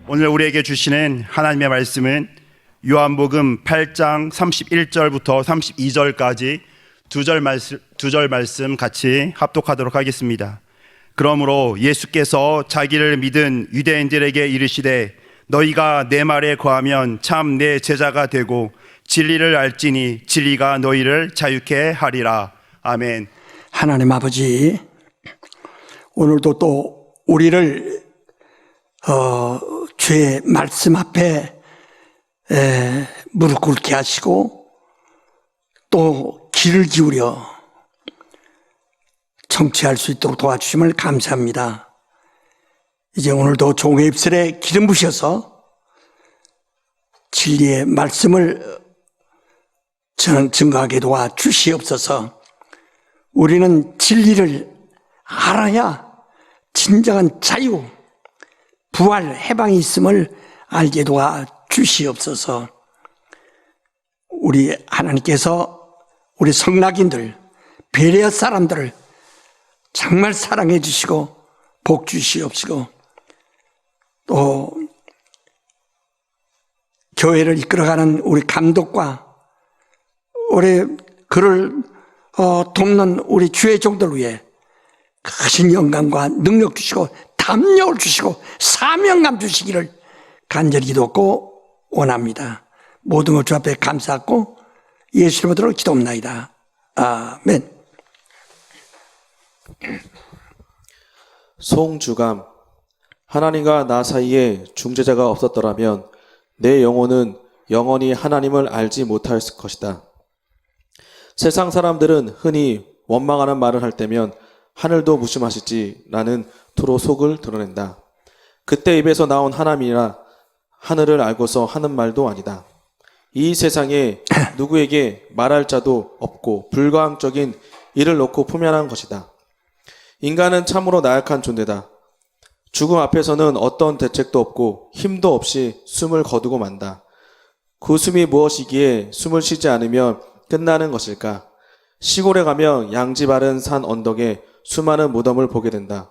오늘 우리에게 주시는 하나님의 말씀은 요한복음 8장 31절부터 32절까지 두 절 말씀 같이 합독하도록 하겠습니다. 그러므로 예수께서 자기를 믿은 유대인들에게 이르시되 너희가 내 말에 거하면 참 내 제자가 되고 진리를 알지니 진리가 너희를 자유케 하리라. 아멘. 하나님 아버지, 오늘도 또 우리를 주의 말씀 앞에 무릎 꿇게 하시고 또 귀를 기울여 청취할 수 있도록 도와주심을 감사합니다. 이제 오늘도 종의 입술에 기름 부셔서 진리의 말씀을 증거하게 도와 주시옵소서. 우리는 진리를 알아야 진정한 자유, 부활, 해방이 있음을 알게 도와 주시옵소서. 우리 하나님께서 우리 성락인들, 베레아 사람들을 정말 사랑해 주시고 복 주시옵시고 또 교회를 이끌어가는 우리 감독과 우리 그를 돕는 우리 주의 종들 위해 크신 영광과 능력 주시고 담력을 주시고 사명감 주시기를 간절히 기도하고 원합니다. 모든 것 주 앞에 감사하고 예수 이름으로 기도합나이다. 아멘. 송주감. 하나님과 나 사이에 중재자가 없었더라면 내 영혼은 영원히 하나님을 알지 못하였을 것이다. 세상 사람들은 흔히 원망하는 말을 할 때면 하늘도 무심하시지 라는 투로 속을 드러낸다. 그때 입에서 나온 하나님이라 하늘을 알고서 하는 말도 아니다. 이 세상에 누구에게 말할 자도 없고 불가항적인 일을 놓고 품연한 것이다. 인간은 참으로 나약한 존재다. 죽음 앞에서는 어떤 대책도 없고 힘도 없이 숨을 거두고 만다. 그 숨이 무엇이기에 숨을 쉬지 않으면 끝나는 것일까? 시골에 가면 양지 바른 산 언덕에 수많은 무덤을 보게 된다.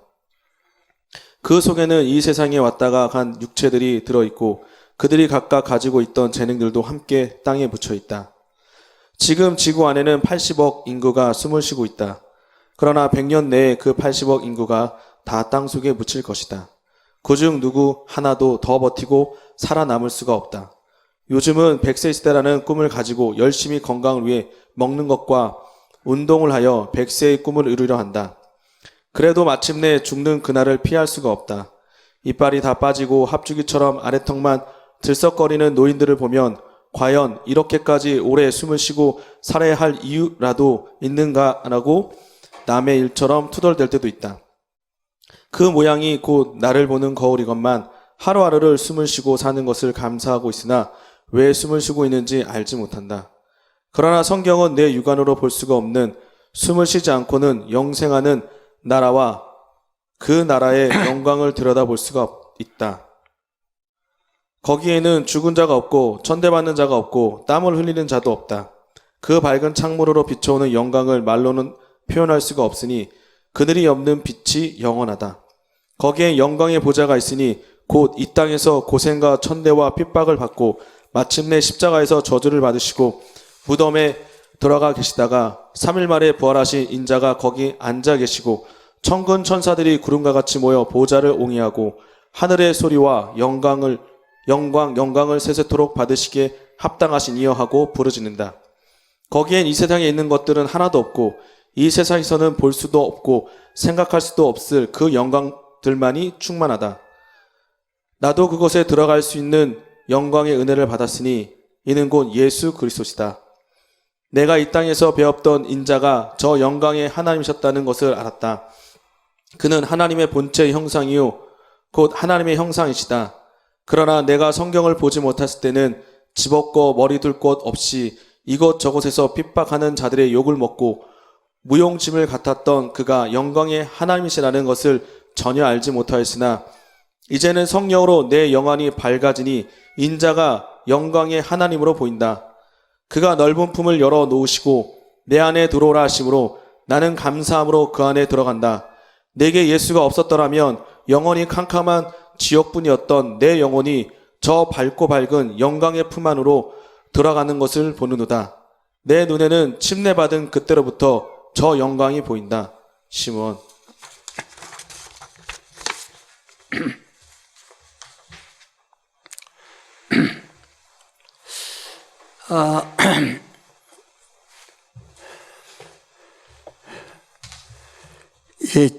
그 속에는 이 세상에 왔다가 간 육체들이 들어있고 그들이 각각 가지고 있던 재능들도 함께 땅에 묻혀있다. 지금 지구 안에는 80억 인구가 숨을 쉬고 있다. 그러나 100년 내에 그 80억 인구가 다 땅속에 묻힐 것이다. 그중 누구 하나도 더 버티고 살아남을 수가 없다. 요즘은 100세 시대라는 꿈을 가지고 열심히 건강을 위해 먹는 것과 운동을 하여 100세의 꿈을 이루려 한다. 그래도 마침내 죽는 그날을 피할 수가 없다. 이빨이 다 빠지고 합주기처럼 아래턱만 들썩거리는 노인들을 보면 과연 이렇게까지 오래 숨을 쉬고 살아야 할 이유라도 있는가라고 남의 일처럼 투덜댈 때도 있다. 그 모양이 곧 나를 보는 거울이건만 하루하루를 숨을 쉬고 사는 것을 감사하고 있으나 왜 숨을 쉬고 있는지 알지 못한다. 그러나 성경은 내 육안으로 볼 수가 없는 숨을 쉬지 않고는 영생하는 나라와 그 나라의 영광을 들여다볼 수가 있다. 거기에는 죽은 자가 없고 천대받는 자가 없고 땀을 흘리는 자도 없다. 그 밝은 창문으로 비춰오는 영광을 말로는 표현할 수가 없으니 그들이 없는 빛이 영원하다. 거기에 영광의 보좌가 있으니 곧 이 땅에서 고생과 천대와 핍박을 받고 마침내 십자가에서 저주를 받으시고 무덤에 들어가 계시다가 3일 만에 부활하신 인자가 거기 앉아 계시고 천군 천사들이 구름과 같이 모여 보좌를 옹이하고 하늘의 소리와 영광을 세세토록 받으시기에 합당하신 이여 하고 부르짖는다. 거기엔 이 세상에 있는 것들은 하나도 없고 이 세상에서는 볼 수도 없고 생각할 수도 없을 그 영광들만이 충만하다. 나도 그곳에 들어갈 수 있는 영광의 은혜를 받았으니 이는 곧 예수 그리스도시다. 내가 이 땅에서 배웠던 인자가 저 영광의 하나님이셨다는 것을 알았다. 그는 하나님의 본체의 형상이요 곧 하나님의 형상이시다. 그러나 내가 성경을 보지 못했을 때는 집없고 머리 둘 곳 없이 이곳저곳에서 핍박하는 자들의 욕을 먹고 무용짐을 같았던 그가 영광의 하나님이시라는 것을 전혀 알지 못하였으나 이제는 성령으로 내 영안이 밝아지니 인자가 영광의 하나님으로 보인다. 그가 넓은 품을 열어 놓으시고 내 안에 들어오라 하심으로 나는 감사함으로 그 안에 들어간다. 내게 예수가 없었더라면 영원히 캄캄한 지옥뿐이었던 내 영혼이 저 밝고 밝은 영광의 품 안으로 들어가는 것을 보느노다. 내 눈에는 침례받은 그때로부터 저 영광이 보인다. 시므온. 예,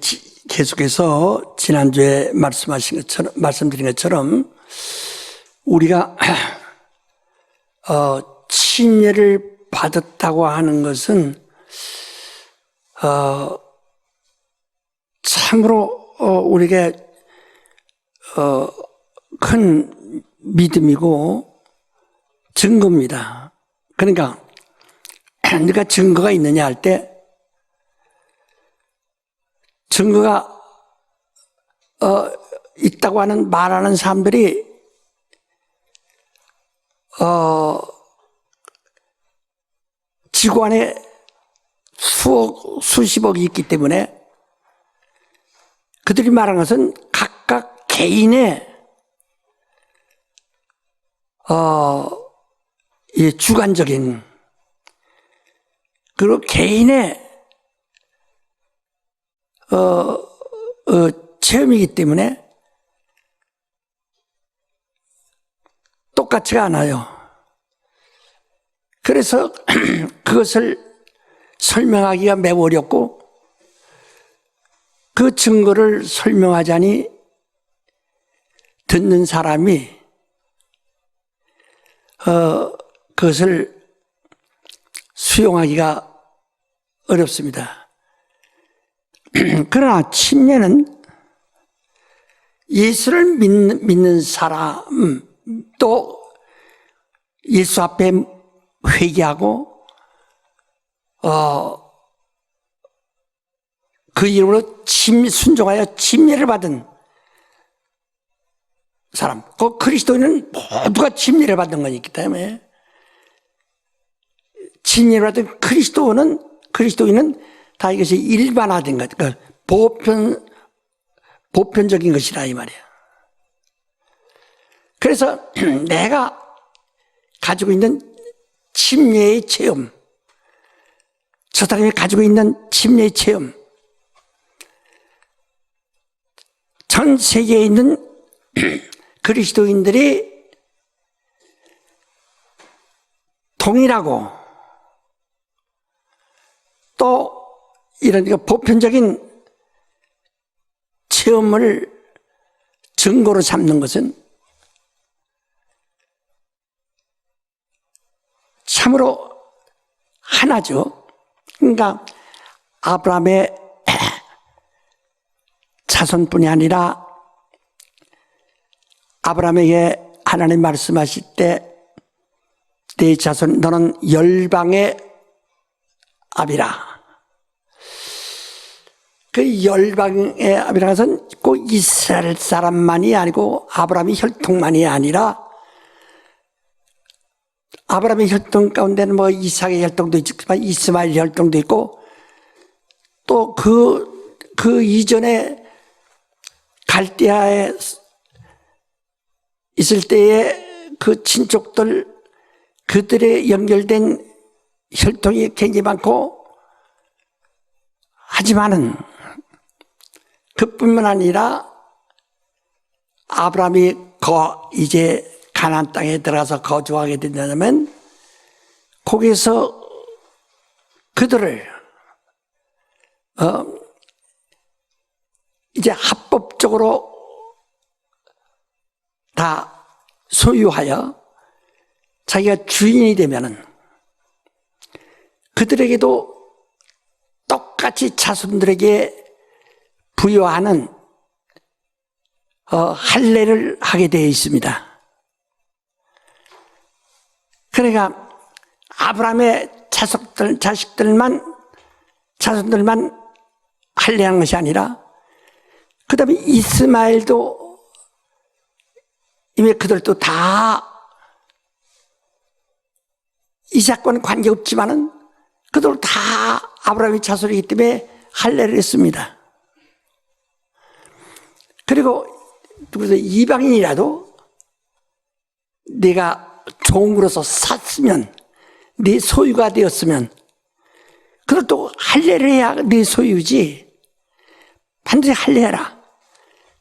계속해서 지난주에 말씀드린 것처럼 우리가 침례를 받았다고 하는 것은 참으로 우리가 큰 믿음이고 증거입니다. 그러니까 네가 증거가 있느냐 할 때 증거가 있다고 하는 말하는 사람들이 지구 안에 수십억이 있기 때문에 그들이 말하는 것은 각각 개인의 주관적인 그리고 개인의 체험이기 때문에 똑같지가 않아요. 그래서 그것을 설명하기가 매우 어렵고 그 증거를 설명하자니 듣는 사람이 그것을 수용하기가 어렵습니다. 그러나 침례는 예수를 믿는 사람 또 예수 앞에 회개하고 그 이름으로 순종하여 침례를 받은 사람, 그 그리스도인은 모두가 침례를 받은 거기 때문에 침례를 받은 그리스도인은 다 이것이 일반화된 것, 그러니까 보편적인 것이라 이 말이야. 그래서 내가 가지고 있는 침례의 체험, 저 사람이 가지고 있는 침례의 체험, 전 세계에 있는 그리스도인들이 동일하고 또 이런 보편적인 체험을 증거로 삼는 것은 참으로 하나죠. 그러니까 아브라함의 자손뿐이 아니라 아브라함에게 하나님 말씀하실 때 내 자손 너는 열방의 아비라. 그 열방의 아비라는 것은 꼭 이스라엘 사람만이 아니고 아브라함의 혈통만이 아니라 아브라함의 혈통 가운데는 뭐 이삭의 혈통도 있지만 이스마엘 혈통도 있고 또 그 이전에 갈대아에 있을 때의 그 친족들 그들에 연결된 혈통이 굉장히 많고 하지만은 그뿐만 아니라 아브라함이 이제 가나안 땅에 들어가서 거주하게 된다면 거기에서 그들을 이제 합법적으로 다 소유하여 자기가 주인이 되면은 그들에게도 똑같이 자손들에게 부여하는 할례를 하게 되어 있습니다. 그러니까 아브라함의 자손들만 할례하는 것이 아니라 그 다음에 이스마엘도 이미 그들도 다 이삭과는 관계없지만은 그들도 다 아브라함의 자손이기 때문에 할례를 했습니다. 그리고 그래서 이방인이라도 네가 종으로서 샀으면, 네 소유가 되었으면 그것도 할례를 해야 네 소유지. 반드시 할례해라.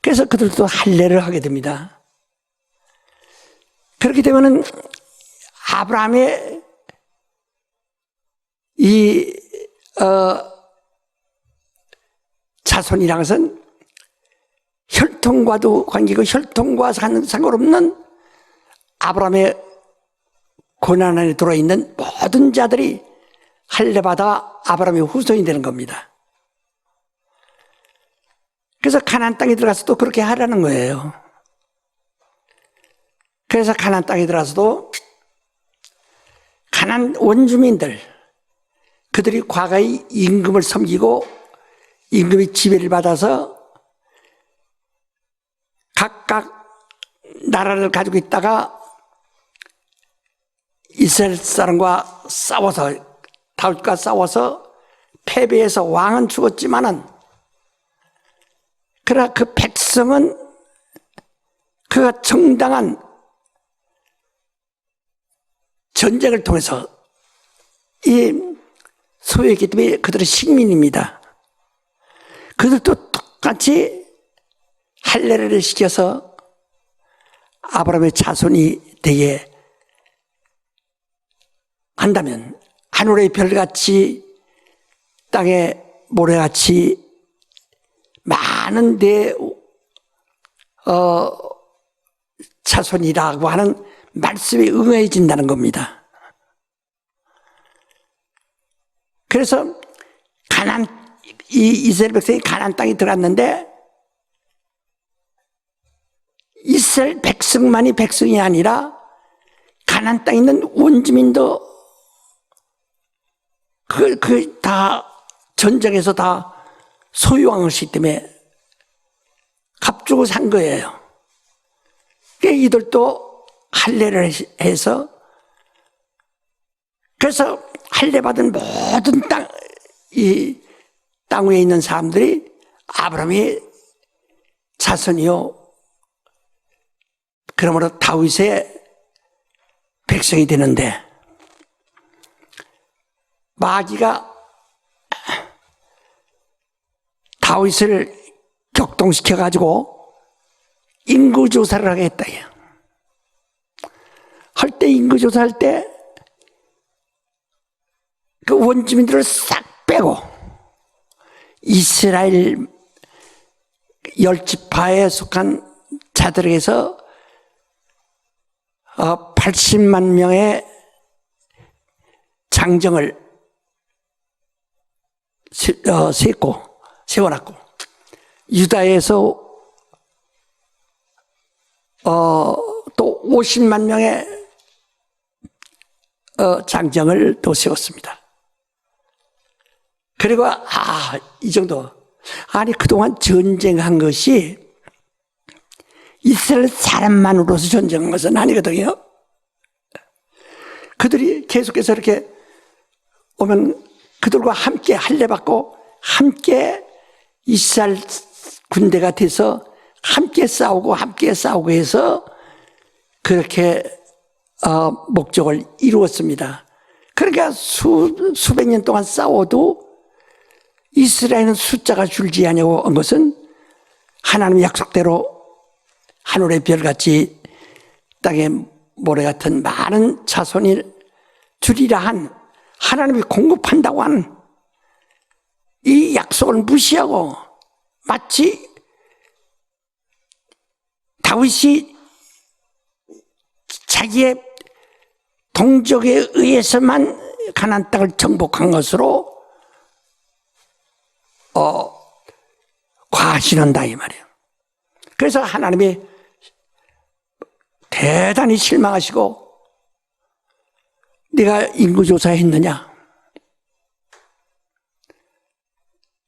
그래서 그들도 할례를 하게 됩니다. 그렇게 되면은 아브라함의 자손이라는 것은 혈통과도 관계고 혈통과 상관없는 아브라함의 고난 안에 들어있는 모든 자들이 할례받아 아브라함의 후손이 되는 겁니다. 그래서 가나안 땅에 들어가서도 그렇게 하라는 거예요. 그래서 가나안 땅에 들어가서도 가나안 원주민들, 그들이 과거에 임금을 섬기고 임금의 지배를 받아서 각각 나라를 가지고 있다가 이스라엘 사람과 싸워서, 다윗과 싸워서 패배해서 왕은 죽었지만은, 그러나 그 백성은 그가 정당한 전쟁을 통해서 이 소유했기 때문에 그들은 식민입니다. 그들도 똑같이 할례를 시켜서 아브라함의 자손이 되게 한다면 하늘의 별같이 땅의 모래같이 많은 내 자손이라고 하는 말씀이 응해진다는 겁니다. 그래서 이스라엘 백성이 가나안 땅에 들어갔는데 이스라엘 백성만이 백성이 아니라 가나안 땅에 있는 원주민도 다 전쟁에서 다 소유한 것이기 때문에 값주고 산 거예요. 그러니까 이들도 할례를 해서, 그래서 할례 받은 모든 땅 위에 있는 사람들이 아브라함의 자손이요, 그러므로 다윗의 백성이 되는데, 마귀가 다윗을 격동시켜가지고 인구조사를 하겠다. 할 때 인구조사할 때 그 원주민들을 싹 빼고 이스라엘 10지파에 속한 자들에게서 80만 명의 장정을 세워놨고, 유다에서 또 50만 명의 장정을 또 세웠습니다. 그리고 이 정도. 아니, 그동안 전쟁한 것이 이스라엘 사람만으로서 전쟁한 것은 아니거든요. 그들이 계속해서 이렇게 오면 그들과 함께 할례받고 함께 이스라엘 군대가 돼서 함께 싸우고 해서 그렇게 목적을 이루었습니다. 그러니까 수백 년 동안 싸워도 이스라엘은 숫자가 줄지 않냐고 한 것은 하나님의 약속대로 하늘의 별같이 땅의 모래 같은 많은 자손이 주리라 한, 하나님이 공급한다고 하는 이 약속을 무시하고 마치 다윗이 자기의 동족에 의해서만 가나안 땅을 정복한 것으로 과신한다 이 말이에요. 그래서 하나님이 대단히 실망하시고, 네가 인구조사 했느냐?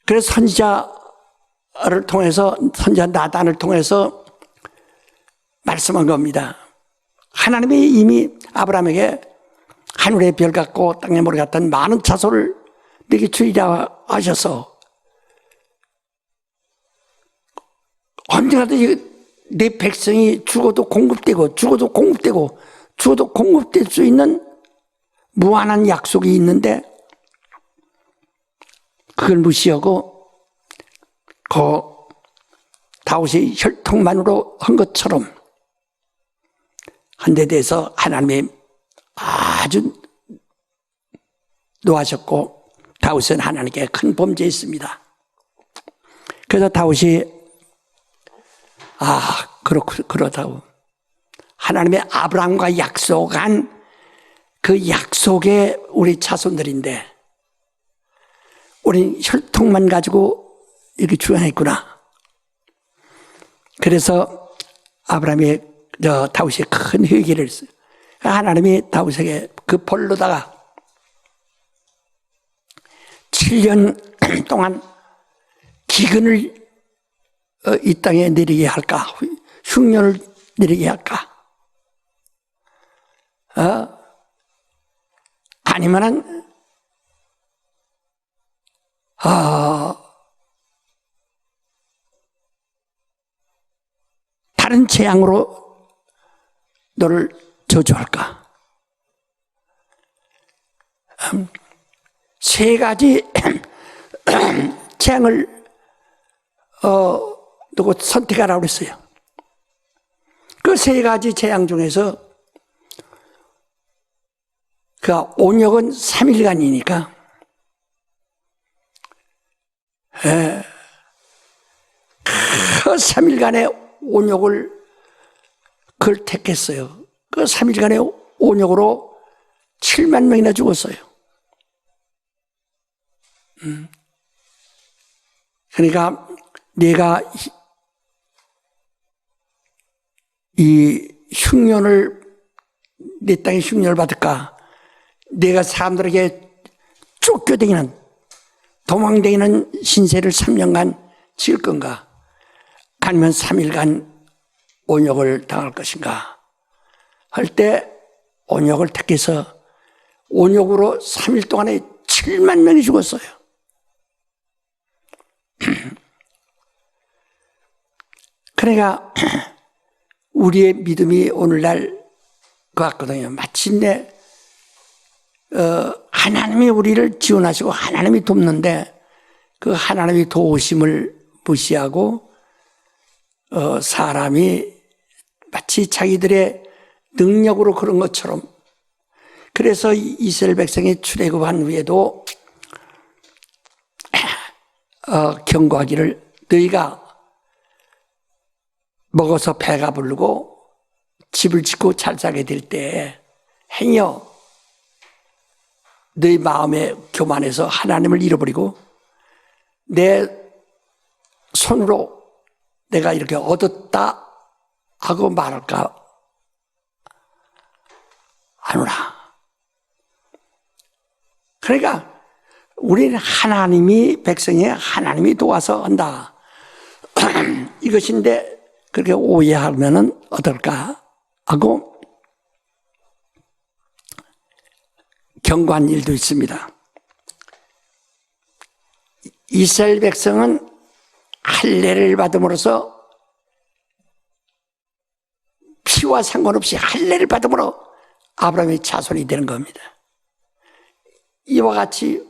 그래서 선지자를 통해서, 선지자 나단을 통해서 말씀한 겁니다. 하나님이 이미 아브라함에게 하늘의 별 같고 땅의 모래 같은 많은 자손을 네게 주리라 하셔서 언젠가도 내 백성이 죽어도 공급되고 죽어도 공급되고 죽어도 공급될 수 있는 무한한 약속이 있는데 그걸 무시하고 그 다윗이 혈통만으로 한 것처럼 한 데 대해서 하나님이 아주 노하셨고 다윗은 하나님께 큰 범죄했습니다. 그래서 다윗이 그렇다고 하나님의 아브라함과 약속한 그 약속의 우리 자손들인데 우린 혈통만 가지고 이렇게 주장했구나. 그래서 다윗이 큰 회개를 했어요. 하나님이 다윗에게 그 벌로다가 7년 동안 기근을 이 땅에 내리게 할까? 흉년을 내리게 할까? 아니면은 다른 재앙으로 너를 저주할까? 세 가지 재앙을 누구 선택하라고 그랬어요. 그 세 가지 재앙 중에서 그 온역은 3일간이니까 그 3일간의 온역을 그걸 택했어요. 그 3일간의 온역으로 7만 명이나 죽었어요. 그러니까 내가 이 흉년을 내 땅에 흉년을 받을까? 내가 사람들에게 쫓겨다니는 도망다니는 신세를 3년간 지을 건가? 아니면 3일간 온역을 당할 것인가? 할 때 온역을 택해서 온역으로 3일 동안에 7만 명이 죽었어요. 그러니까 우리의 믿음이 오늘날 그 같거든요. 마침내 하나님이 우리를 지원하시고 하나님이 돕는데 그 하나님이 도우심을 무시하고 사람이 마치 자기들의 능력으로 그런 것처럼 그래서 이스라엘 백성이 출애굽한 후에도 경고하기를 너희가 먹어서 배가 부르고 집을 짓고 잘 살게 될 때에 행여 너희 마음에 교만해서 하나님을 잃어버리고 내 손으로 내가 이렇게 얻었다 하고 말할까 아노라. 그러니까 우리는 하나님이 백성이 하나님이 도와서 한다 이것인데 그렇게 오해하면은 어떨까 하고 경고한 일도 있습니다. 이스라엘 백성은 할례를 받음으로써 피와 상관없이 할례를 받음으로 아브라함의 자손이 되는 겁니다. 이와 같이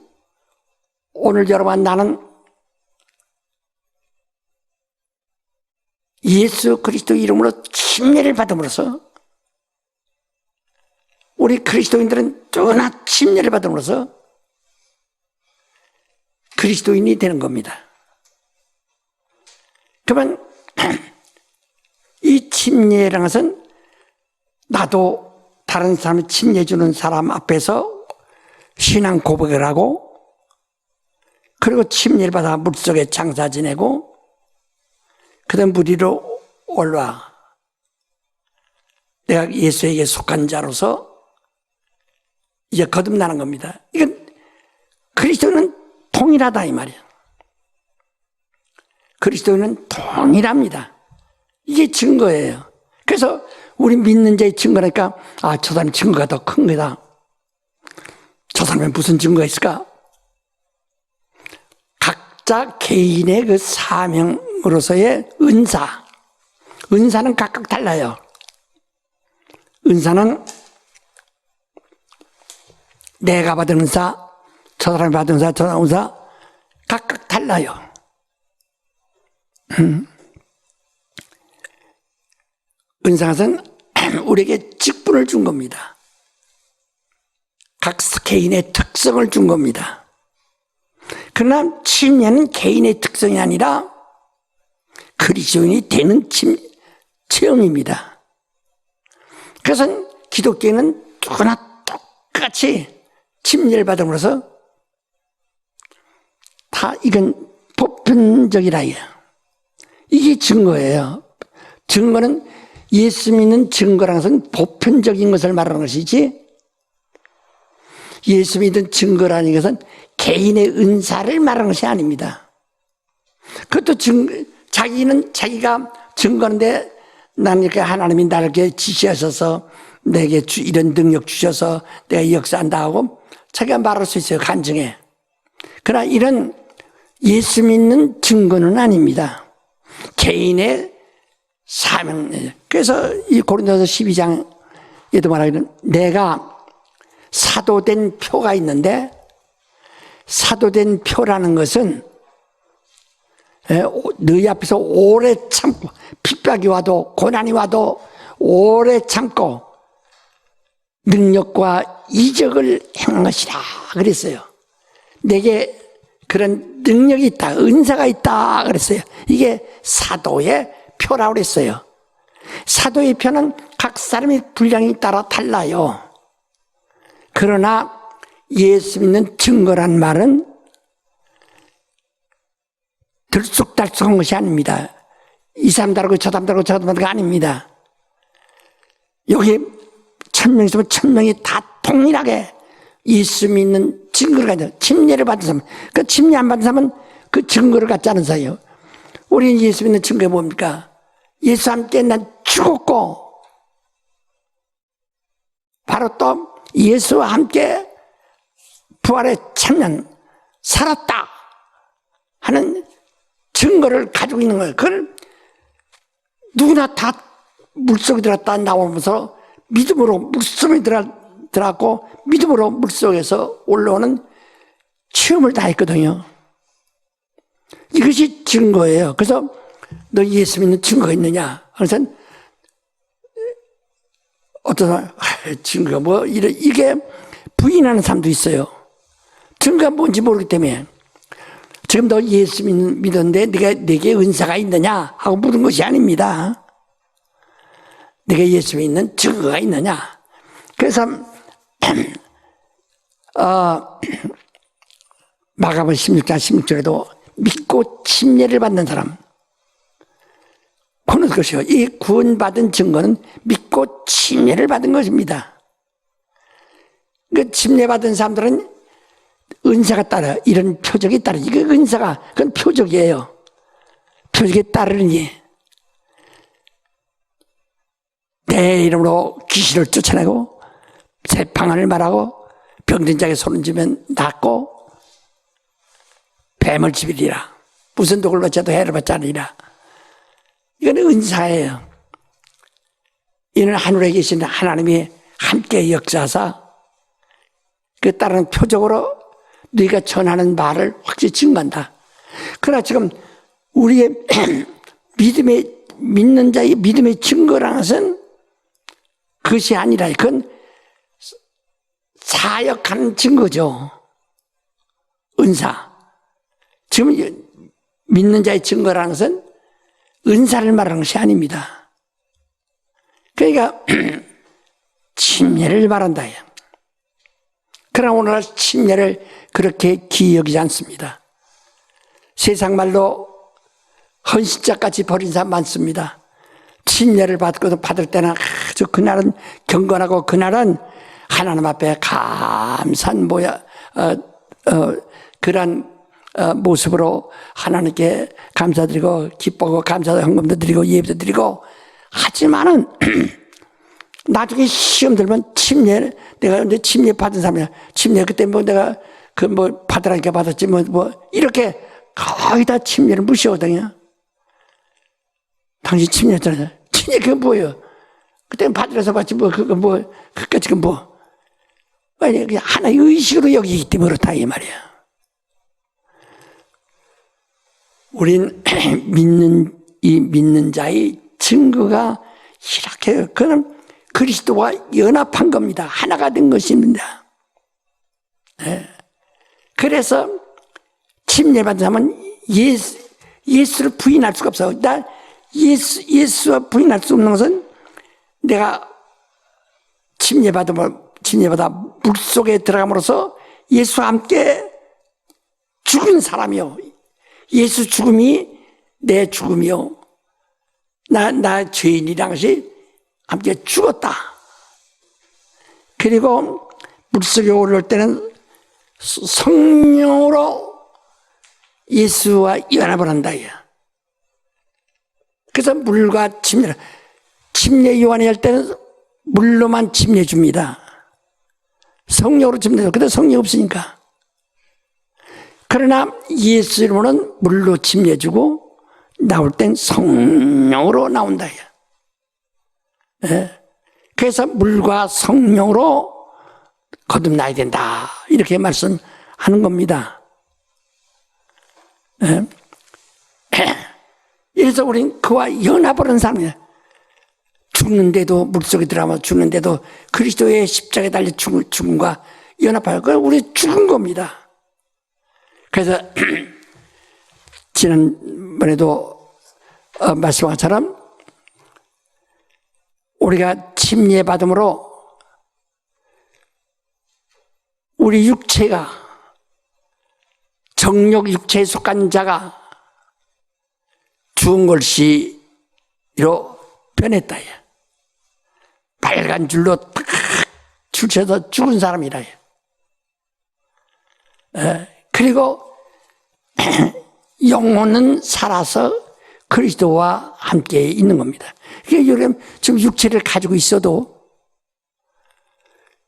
오늘 여러분 나는 예수 그리스도 이름으로 침례를 받음으로써 우리 그리스도인들은 또 하나 침례를 받음으로써 그리스도인이 되는 겁니다. 그러면 이 침례라는 것은 나도 다른 사람을 침례 주는 사람 앞에서 신앙 고백을 하고 그리고 침례를 받아 물속에 장사 지내고 그다음 물 위로 올라와 내가 예수에게 속한 자로서 이제 거듭나는 겁니다. 이건 그리스도는 동일하다 이 말이야. 그리스도는 동일합니다. 이게 증거예요. 그래서 우리 믿는 자의 증거니까 저 사람 증거가 더 큰 거다. 저 사람은 무슨 증거가 있을까? 각자 개인의 그 사명으로서의 은사, 은사는 각각 달라요. 은사는 내가 받은 은사, 저 사람이 받은 은사, 저 사람 은사 각각 달라요. 은사는 우리에게 직분을 준 겁니다. 각 개인의 특성을 준 겁니다. 그러나 침례는 개인의 특성이 아니라 그리스도인이 되는 체험입니다. 그래서 기독교인은 누구나 똑같이 침례를 받음으로써 다 이건 보편적이라 해요. 이게 증거예요. 증거는 예수 믿는 증거라는 것은 보편적인 것을 말하는 것이지, 예수 믿는 증거라는 것은 개인의 은사를 말하는 것이 아닙니다. 그것도 자기는 자기가 증거인데, 나는 이렇게 하나님이 나를 이렇게 지시하셔서 내게 이런 능력 주셔서 내가 역사한다 하고 자기가 말할 수 있어요, 간증에. 그러나 이런 예수 믿는 증거는 아닙니다. 개인의 사명. 그래서 이 고린도서 12장에도 말하기는 내가 사도된 표가 있는데, 사도된 표라는 것은 너희 앞에서 오래 참고, 핍박이 와도 고난이 와도 오래 참고 능력과 이적을 행한 것이다 그랬어요. 내게 그런 능력이 있다, 은사가 있다 그랬어요. 이게 사도의 표라고 그랬어요. 사도의 표는 각 사람의 분량에 따라 달라요. 그러나 예수 믿는 증거란 말은 들쑥달쑥한 것이 아닙니다. 이 사람 다르고 저 사람 다르고 저 사람 다르고 아닙니다. 여기 1000명 있으면 1000명이 다 동일하게 예수 믿는 증거를 가져, 침례를 받은 사람, 그 침례 안 받은 사람은 그 증거를 갖지 않은 사이에요. 우리는 예수 믿는 증거가 뭡니까? 예수 함께 난 죽었고 바로 또 예수와 함께 부활에 참여한 살았다 하는 증거를 가지고 있는 거예요. 그걸 누구나 다 물속에 들었다 나오면서 믿음으로 물속에 들어갔고 믿음으로 물속에서 올라오는 체험을 다 했거든요. 이것이 증거예요. 그래서 너 예수 믿는 증거가 있느냐? 그래서 어떤 사람, 증거가 뭐 이게 부인하는 사람도 있어요. 증거가 뭔지 모르기 때문에. 지금 너 예수 믿었는데 내게 은사가 있느냐 하고 물은 것이 아닙니다. 내가 예수 믿는 증거가 있느냐. 그래서 마가복음 16장 16절에도 믿고 침례를 받는 사람 보는 것이요. 이 구원받은 증거는 믿고 침례를 받은 것입니다. 그 침례받은 사람들은 은사가 따라, 이런 표적이 따라. 이거 은사가, 그건 표적이에요. 표적에 따르니 내 이름으로 귀신을 쫓아내고 새 방언을 말하고 병든 자에게 손을 쥐면 낫고 뱀을 집이리라. 무슨 독을 받자도 해를 받지 않으리라. 이건 은사예요. 이는 하늘에 계신 하나님이 함께 역사하사 그 따르는 표적으로 너희가 전하는 말을 확실히 증거한다. 그러나 지금 우리의 믿는 자의 믿음의 증거라는 것은 그것이 아니라 그건 사역하는 증거죠. 은사. 지금 믿는 자의 증거라는 것은 은사를 말하는 것이 아닙니다. 그러니까 침례를 말한다. 그러나 오늘날 침례를 그렇게 기이 여기지 않습니다. 세상 말로 헌신자까지 버린 사람 많습니다. 침례를 받을 때는 아주 그날은 경건하고 그날은 하나님 앞에 감사한 그런 모습으로 하나님께 감사드리고 기쁘고 감사도 헌금도 드리고 예배도 드리고 하지만은 나중에 시험 들면 침례, 내가 이제 침례 받은 사람이야. 침례 그때 뭐 내가 받으라니까 받았지 뭐 이렇게 거의 다 침례를 무시하거든요. 당신 침례했잖아요. 신이 그게 뭐예요? 그때는 바들에서 봤지 뭐 그거 뭐 그까지 뭐 아니 그냥 하나의 의식으로 여기기 때문에 그렇다 이 말이야. 우린 믿는 자의 증거가 이렇게 그는 그리스도와 연합한 겁니다. 하나가 된 것입니다. 네. 그래서 침례받은 사람은 예수를 부인할 수가 없어. 나 예수와 부인할 수 없는 것은 내가 침례받아 물속에 들어감으로써 예수와 함께 죽은 사람이요. 예수 죽음이 내 죽음이요. 나 죄인이란 것이 함께 죽었다. 그리고 물속에 오를 때는 성령으로 예수와 연합을 한다. 그래서 물과 침례 요한이 할 때는 물로만 침례 줍니다. 성령으로 침례 줘. 근데 성령 없으니까. 그러나 예수 이름으로는 물로 침례 주고 나올 땐 성령으로 나온다. 예. 그래서 물과 성령으로 거듭나야 된다. 이렇게 말씀하는 겁니다. 예. 그래서 우린 그와 연합을 한 사람이에요. 죽는데도 물속에 들어가면 죽는데도 그리스도의 십자가에 달려 죽음과 연합하여 그걸 우리 죽은 겁니다. 그래서 지난번에도 말씀한 것처럼 우리가 침례 받음으로 우리 육체가 정욕 육체에 속한 자가 죽은 것이로 변했다. 빨간 줄로 탁 줄쳐서 죽은 사람이라. 그리고 영혼은 살아서 그리스도와 함께 있는 겁니다. 그러니까 지금 육체를 가지고 있어도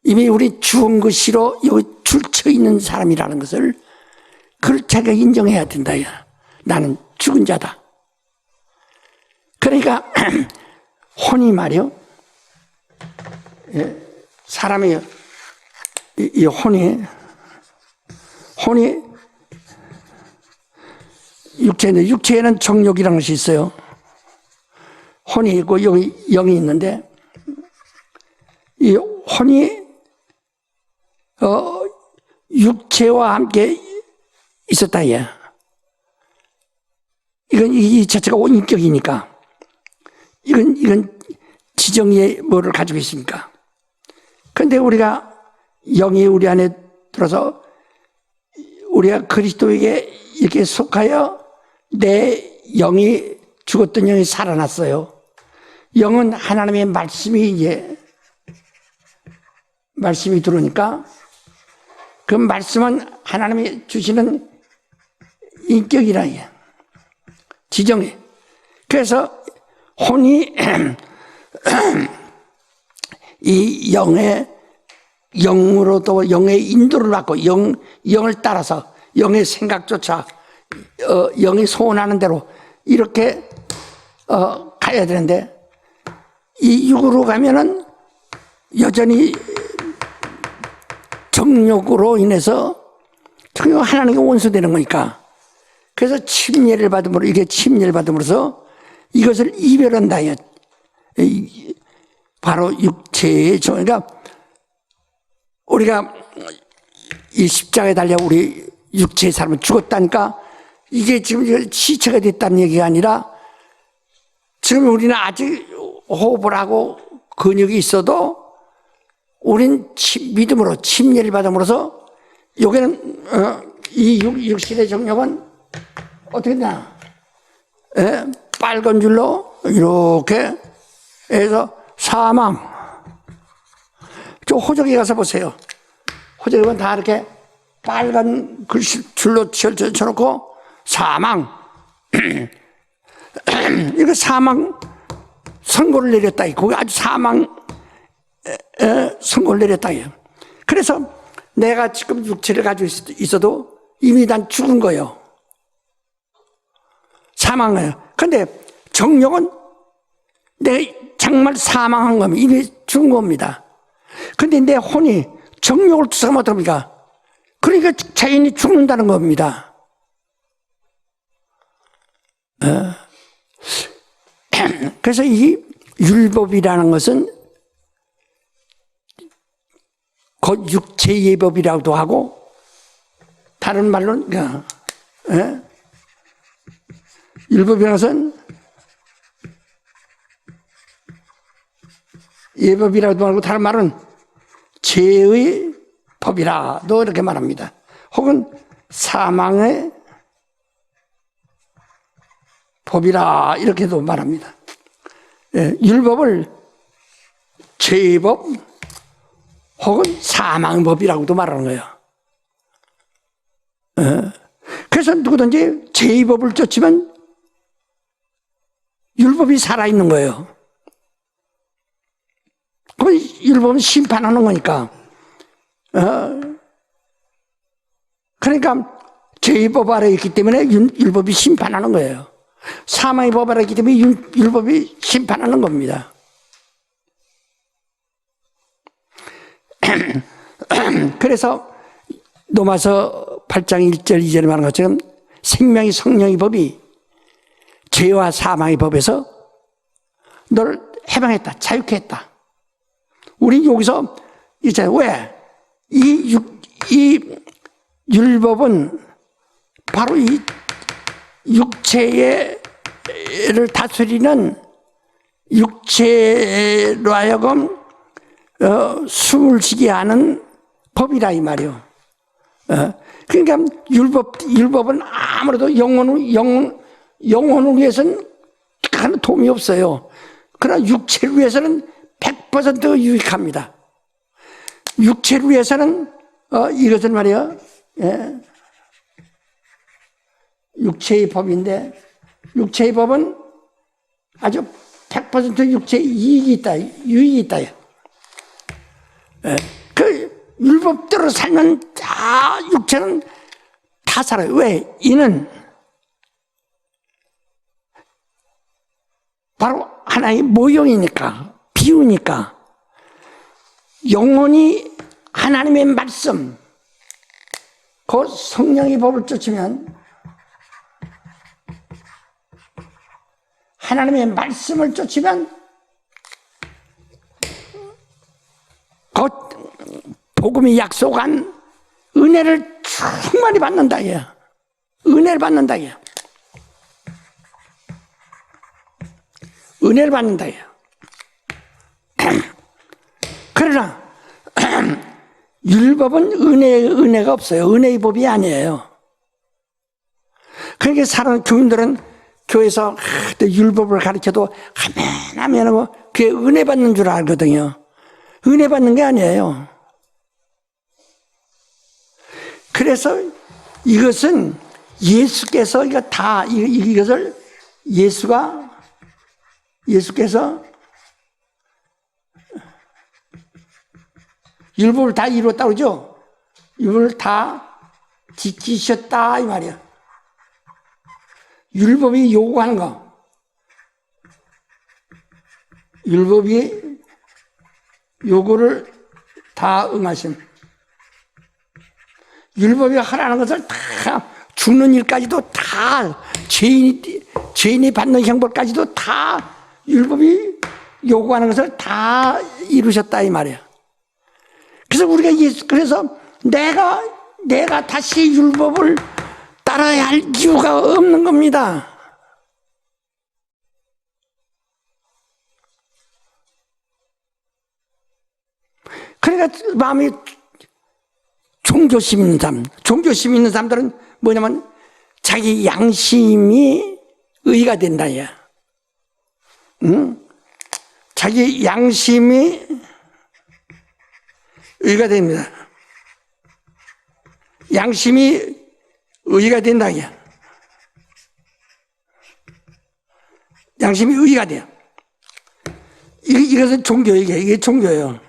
이미 우리 죽은 것이로 여기 줄쳐 있는 사람이라는 것을 그걸 자기가 인정해야 된다. 나는 죽은 자다. 그러니까 혼이 말이요. 사람이 이 혼이 육체에는 정욕이라는 것이 있어요. 혼이 있고 여기 영이 있는데 이 혼이 육체와 함께 있었다. 이건 이 자체가 인격이니까 이건 지정의 뭐를 가지고 있으니까. 그런데 우리가 영이 우리 안에 들어서 우리가 그리스도에게 이렇게 속하여 내 영이 죽었던 영이 살아났어요. 영은 하나님의 말씀이 들어오니까 그 말씀은 하나님이 주시는 인격이라 지정해. 그래서 혼이 이 영으로도 영의 인도를 받고 영을 따라서 영의 생각조차 영이 소원하는 대로 이렇게 가야 되는데 이 육으로 가면은 여전히 정욕으로 인해서 하나님과 원수되는 거니까. 그래서 침례를 받음으로써 이것을 이별한다. 바로 육체의 그러니까 우리가 이 십자가에 달려 우리 육체의 삶은 죽었다니까 이게 지금 시체가 됐다는 얘기가 아니라 지금 우리는 아직 호흡을 하고 근육이 있어도 우린 믿음으로 침례를 받음으로써 여기는 이 육신의 정욕은 어떻게 되냐? 빨간 줄로 이렇게 해서 사망. 저 호적에 가서 보세요. 호적에 보면 다 이렇게 빨간 글씨 줄로 쳐놓고 사망. 이거 사망 선고를 내렸다. 거기 아주 사망 선고를 내렸다. 그래서 내가 지금 육체를 가지고 있어도 이미 난 죽은 거예요. 사망해요. 그런데 정욕은 내가 정말 사망한 겁니다. 이미 죽은 겁니다. 근데 내 혼이 정욕을 투사하면 어떡합니까? 그러니까 자연이 죽는다는 겁니다. 그래서 이 율법이라는 것은 곧 육체예법이라고도 하고, 다른 말로는 율법이라는 것은 예법이라고도 하고, 다른 말은 죄의 법이라도 이렇게 말합니다. 혹은 사망의 법이라 이렇게도 말합니다. 율법을 죄의 법 혹은 사망의 법이라고도 말하는 거예요. 그래서 누구든지 죄의 법을 쫓으면 율법이 살아있는 거예요. 그럼 율법은 심판하는 거니까. 그러니까 죄의 법 아래 있기 때문에 율법이 심판하는 거예요. 사망의 법 아래 있기 때문에 율법이 심판하는 겁니다. 그래서 로마서 8장 1절 2절에 말한 것처럼 생명의 성령의 법이 죄와 사망의 법에서 너를 해방했다, 자유케 했다. 우리 여기서 있잖아요. 왜? 이 율법은 바로 이 육체를 다스리는, 육체로 하여금 숨을 쉬게 하는 법이라 이 말이요. 그러니까 율법은 아무래도 영혼을 위해서는 하는 도움이 없어요. 그러나 육체를 위해서는 100% 유익합니다. 육체를 위해서는 이것은 말이요, 육체의 법인데, 육체의 법은 아주 100% 육체의 이익이 있다, 유익이 있다. 그 율법대로 살면 다 육체는 다 살아요. 왜? 이는 바로 하나의 모형이니까, 비유니까. 영혼이 하나님의 말씀, 그 성령의 법을 쫓으면, 하나님의 말씀을 쫓으면 그 복음이 약속한 은혜를 충만히 받는다. 은혜를 받는다. 은혜를 받는다. 그러나 율법은 은혜가 없어요. 은혜의 법이 아니에요. 그러니까 사람 교인들은 교회에서 율법을 가르쳐도 하면 하고 그게 은혜 받는 줄 알거든요. 은혜 받는 게 아니에요. 그래서 이것은 예수께서 이것을 예수께서 율법을 다 이루었다 그러죠? 율법을 다 지키셨다 이 말이야. 율법이 요구하는 거, 율법이 요구를 다 응하심. 율법이 하라는 것을 다, 죽는 일까지도 다, 죄인이 받는 형벌까지도 다 율법이 요구하는 것을 다 이루셨다 이 말이야. 그래서 우리가 그래서 내가 다시 율법을 따라야 할 이유가 없는 겁니다. 그러니까 마음이 종교심 있는 사람, 종교심 있는 사람들은 뭐냐면 자기 양심이 의가 된다. 자기 양심이 의가 됩니다. 양심이 의가 된다. 양심이 의가 돼요. 이것은 종교예요. 이게 종교예요.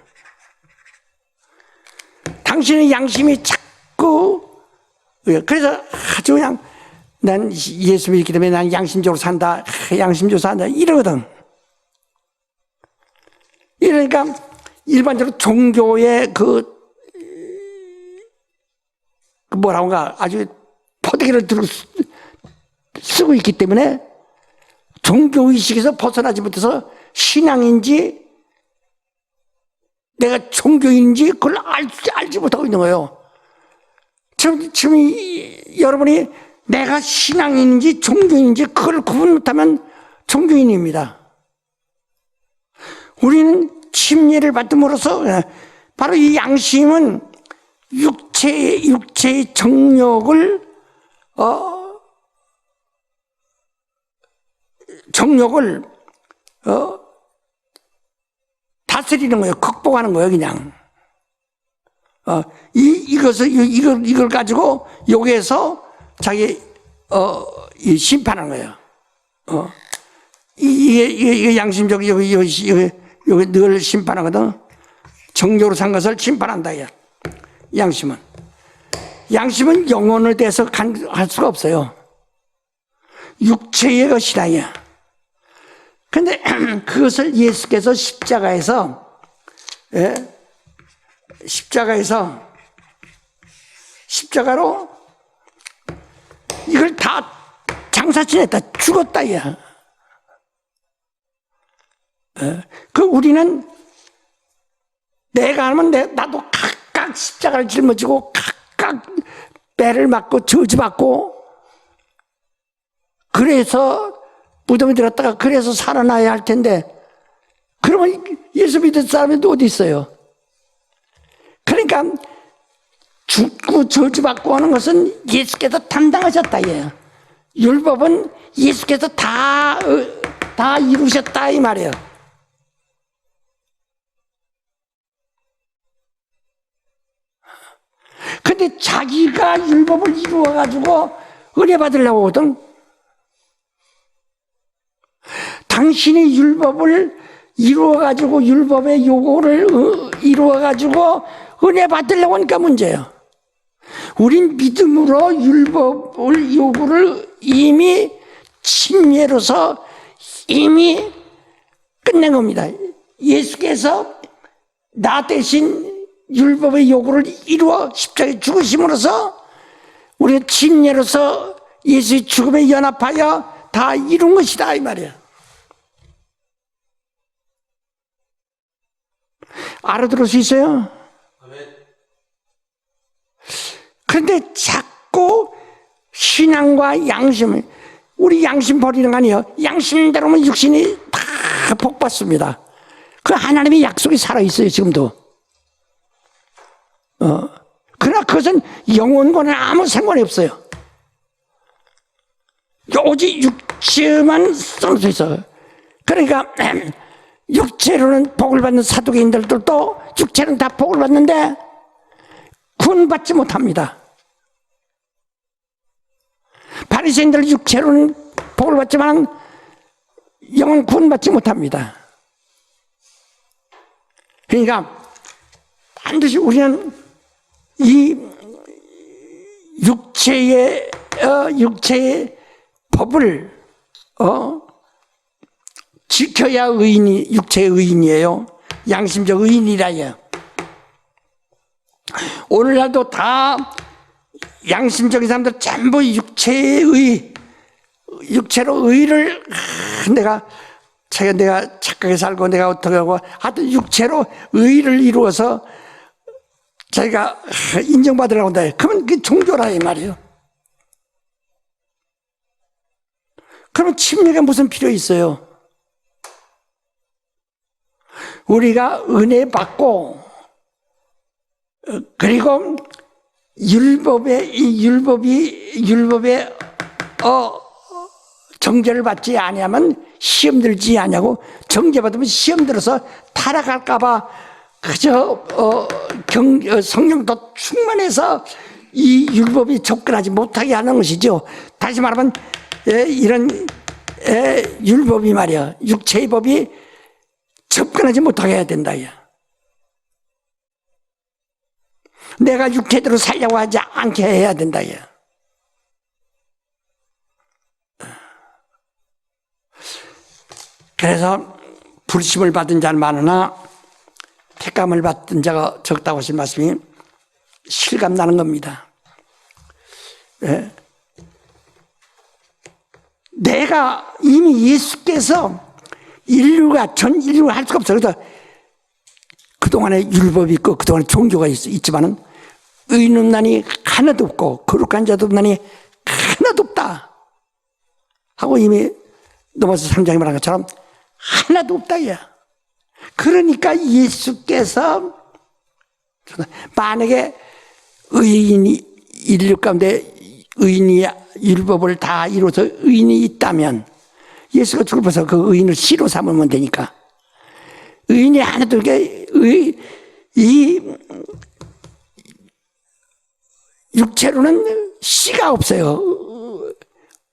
당신의 양심이 자꾸, 그래서 아주 그냥 난 예수 믿기 때문에 난 양심적으로 산다, 양심적으로 산다, 이러거든. 이러니까 일반적으로 종교의 뭐라고가 아주 포대기를 들고 쓰고 있기 때문에 종교의식에서 벗어나지 못해서 신앙인지 내가 종교인인지 그걸 알지 못하고 있는 거예요. 지금 여러분이 내가 신앙인인지 종교인인지 그걸 구분 못하면 종교인입니다. 우리는 침례를 받음으로써 바로 이 양심은 육체의 정욕을 다스리는 거예요. 극복하는 거예요, 그냥. 이걸 가지고 여기에서 자기 이 심판하는 거예요. 이게 양심적 여기 늘 심판하거든. 정욕으로 산 것을 심판한다. 양심은 영혼에 대해서 할 수가 없어요. 육체의 것이라야. 근데 그것을 예수께서 십자가로 이걸 다 장사 지냈다. 죽었다. 야. 우리는 내가 하면 나도 각각 십자가를 짊어지고 각각 배를 맞고 저주받고 그래서 무덤에 들었다가 그래서 살아나야 할 텐데 그러면 예수 믿을 사람이 또 어디 있어요? 그러니까 죽고 저주받고 하는 것은 예수께서 담당하셨다. 예. 율법은 예수께서 다 이루셨다 이 말이에요. 근데 자기가 율법을 이루어가지고 은혜 받으려고 하거든. 당신이 율법을 이루어가지고 율법의 요구를 이루어가지고 은혜 받으려고 하니까 문제예요. 우린 믿음으로 율법을 요구를 이미 침례로서 이미 끝낸 겁니다. 예수께서 나 대신 율법의 요구를 이루어 십자가에 죽으심으로써 우리가 침례로서 예수의 죽음에 연합하여 다 이룬 것이다 이 말이야. 알아들을 수 있어요? 그런데 자꾸 신앙과 양심을 우리 양심 버리는 거 아니에요. 양심대로면 육신이 다 복받습니다. 그 하나님의 약속이 살아있어요 지금도. 그러나 그것은 영혼과는 아무 상관이 없어요. 오직 육체만 썩어져 있어요. 그러니까 육체로는 복을 받는 사두개인들도 육체는 다 복을 받는데 구원받지 못합니다. 바리새인들 육체로는 복을 받지만 영은 구원받지 못합니다. 그러니까 반드시 우리는 이 육체의 법을 지켜야 육체의 의인이에요. 양심적 의인이라요. 오늘날도 다 양심적인 사람들 전부 육체로 의를 내가 착하게 살고 내가 어떻게 하고 하여튼 육체로 의를 이루어서 자기가 인정받으려고 한다. 그러면 그게 종교라 이 말이에요. 그러면 침례가 무슨 필요 있어요? 우리가 은혜 받고 그리고 율법의 정죄를 받지 아니하면 시험 들지 아니하고 정죄 받으면 시험 들어서 타락할까봐 그저 성령도 충만해서 이 율법이 접근하지 못하게 하는 것이죠. 다시 말하면 이런 율법이 말이야 육체의 법이 접근하지 못하게 해야 된다. 내가 육체대로 살려고 하지 않게 해야 된다. 그래서 불심을 받은 자는 많으나 택감을 받던 자가 적다고 하신 말씀이 실감나는 겁니다. 예. 내가 이미 예수께서 전 인류가 할 수가 없어. 그래서 그동안에 율법이 있고 그동안에 종교가 있지만은 의인 난이 하나도 없고 거룩한 자도 없나니 하나도 없다 하고 이미 로마서 3장에 말한 것처럼 하나도 없다 야. 그러니까 예수께서 만약에 인류 가운데 의인이 율법을 다 이루어서 의인이 있다면 예수가 죽어서 그 의인을 씨로 삼으면 되니까 의인이 하나도 없게 이 육체로는 씨가 없어요.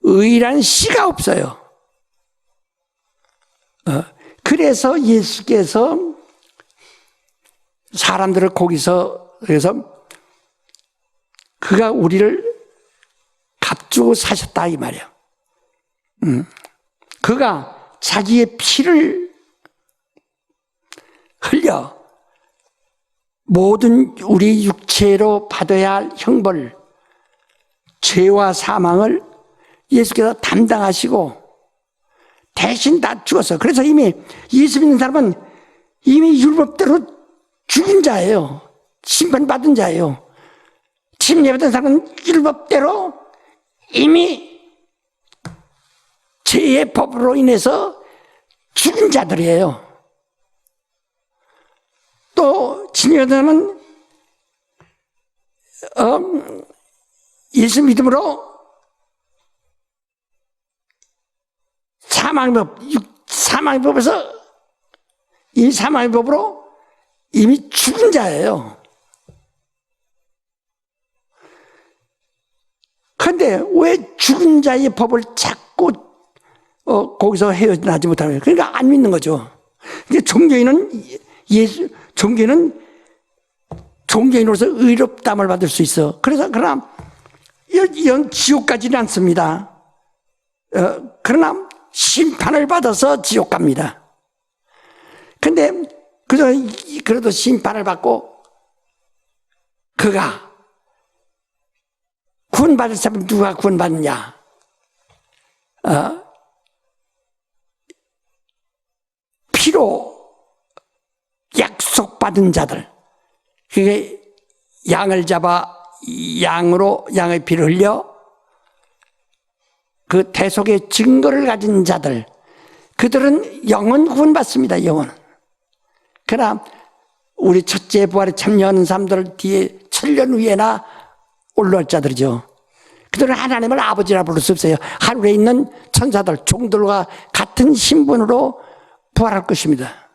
의라는 씨가 없어요. 그래서 예수께서 사람들을 거기서 그래서 그가 우리를 값주고 사셨다 이 말이야. 그가 자기의 피를 흘려 모든 우리 육체로 받아야 할 형벌, 죄와 사망을 예수께서 담당하시고 대신 다 죽었어요. 그래서 이미 예수 믿는 사람은 이미 율법대로 죽은 자예요. 심판받은 자예요. 침례받은 사람은 율법대로 이미 죄의 법으로 인해서 죽은 자들이에요. 또 침례받은 사람은 예수 믿음으로 사망의 법에서 이 사망의 법으로 이미 죽은 자예요. 그런데 왜 죽은 자의 법을 자꾸 거기서 헤어나지 못하는 거예요? 그러니까 안 믿는 거죠. 종교인은 종교인으로서 의롭다함을 받을 수 있어. 그러나 영 지옥 가지는 않습니다. 그러나 심판을 받아서 지옥 갑니다. 근데 그래도 심판을 받고 그가 구원받을 사람은 누가 구원받느냐? 피로 약속받은 자들. 그게 양을 잡아 양의 피를 흘려 그 대속의 증거를 가진 자들, 그들은 영원 구원받습니다. 영원. 그러나 우리 첫째 부활에 참여하는 사람들 뒤에 7년 후에나 올라올 자들이죠. 그들은 하나님을 아버지라 부를 수 없어요. 하늘에 있는 천사들, 종들과 같은 신분으로 부활할 것입니다.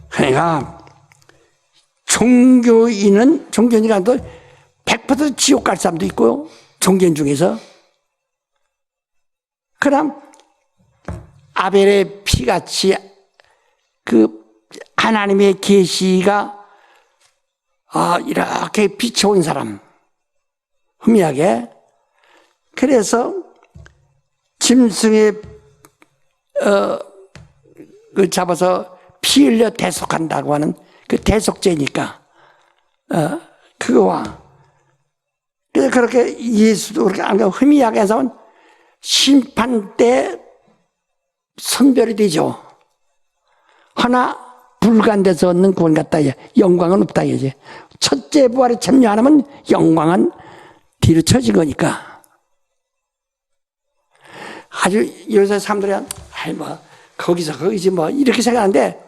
그러니까 종교인이라도 100% 지옥 갈 사람도 있고요. 종교인 중에서. 그럼 아벨의 피같이 그 하나님의 계시가 이렇게 비춰온 사람, 희미하게. 그래서 짐승에 잡아서 피 흘려 대속한다고 하는 그 대속죄니까 그거와 그래서 그렇게 예수도 그렇게 희미하게 해서 심판 때 선별이 되죠. 하나 불간돼서 얻는 구원 같다. 영광은 없다. 이제 첫째 부활에 참여 안 하면 영광은 뒤로 쳐진 거니까. 아주 요새 사람들이 거기지 이렇게 생각하는데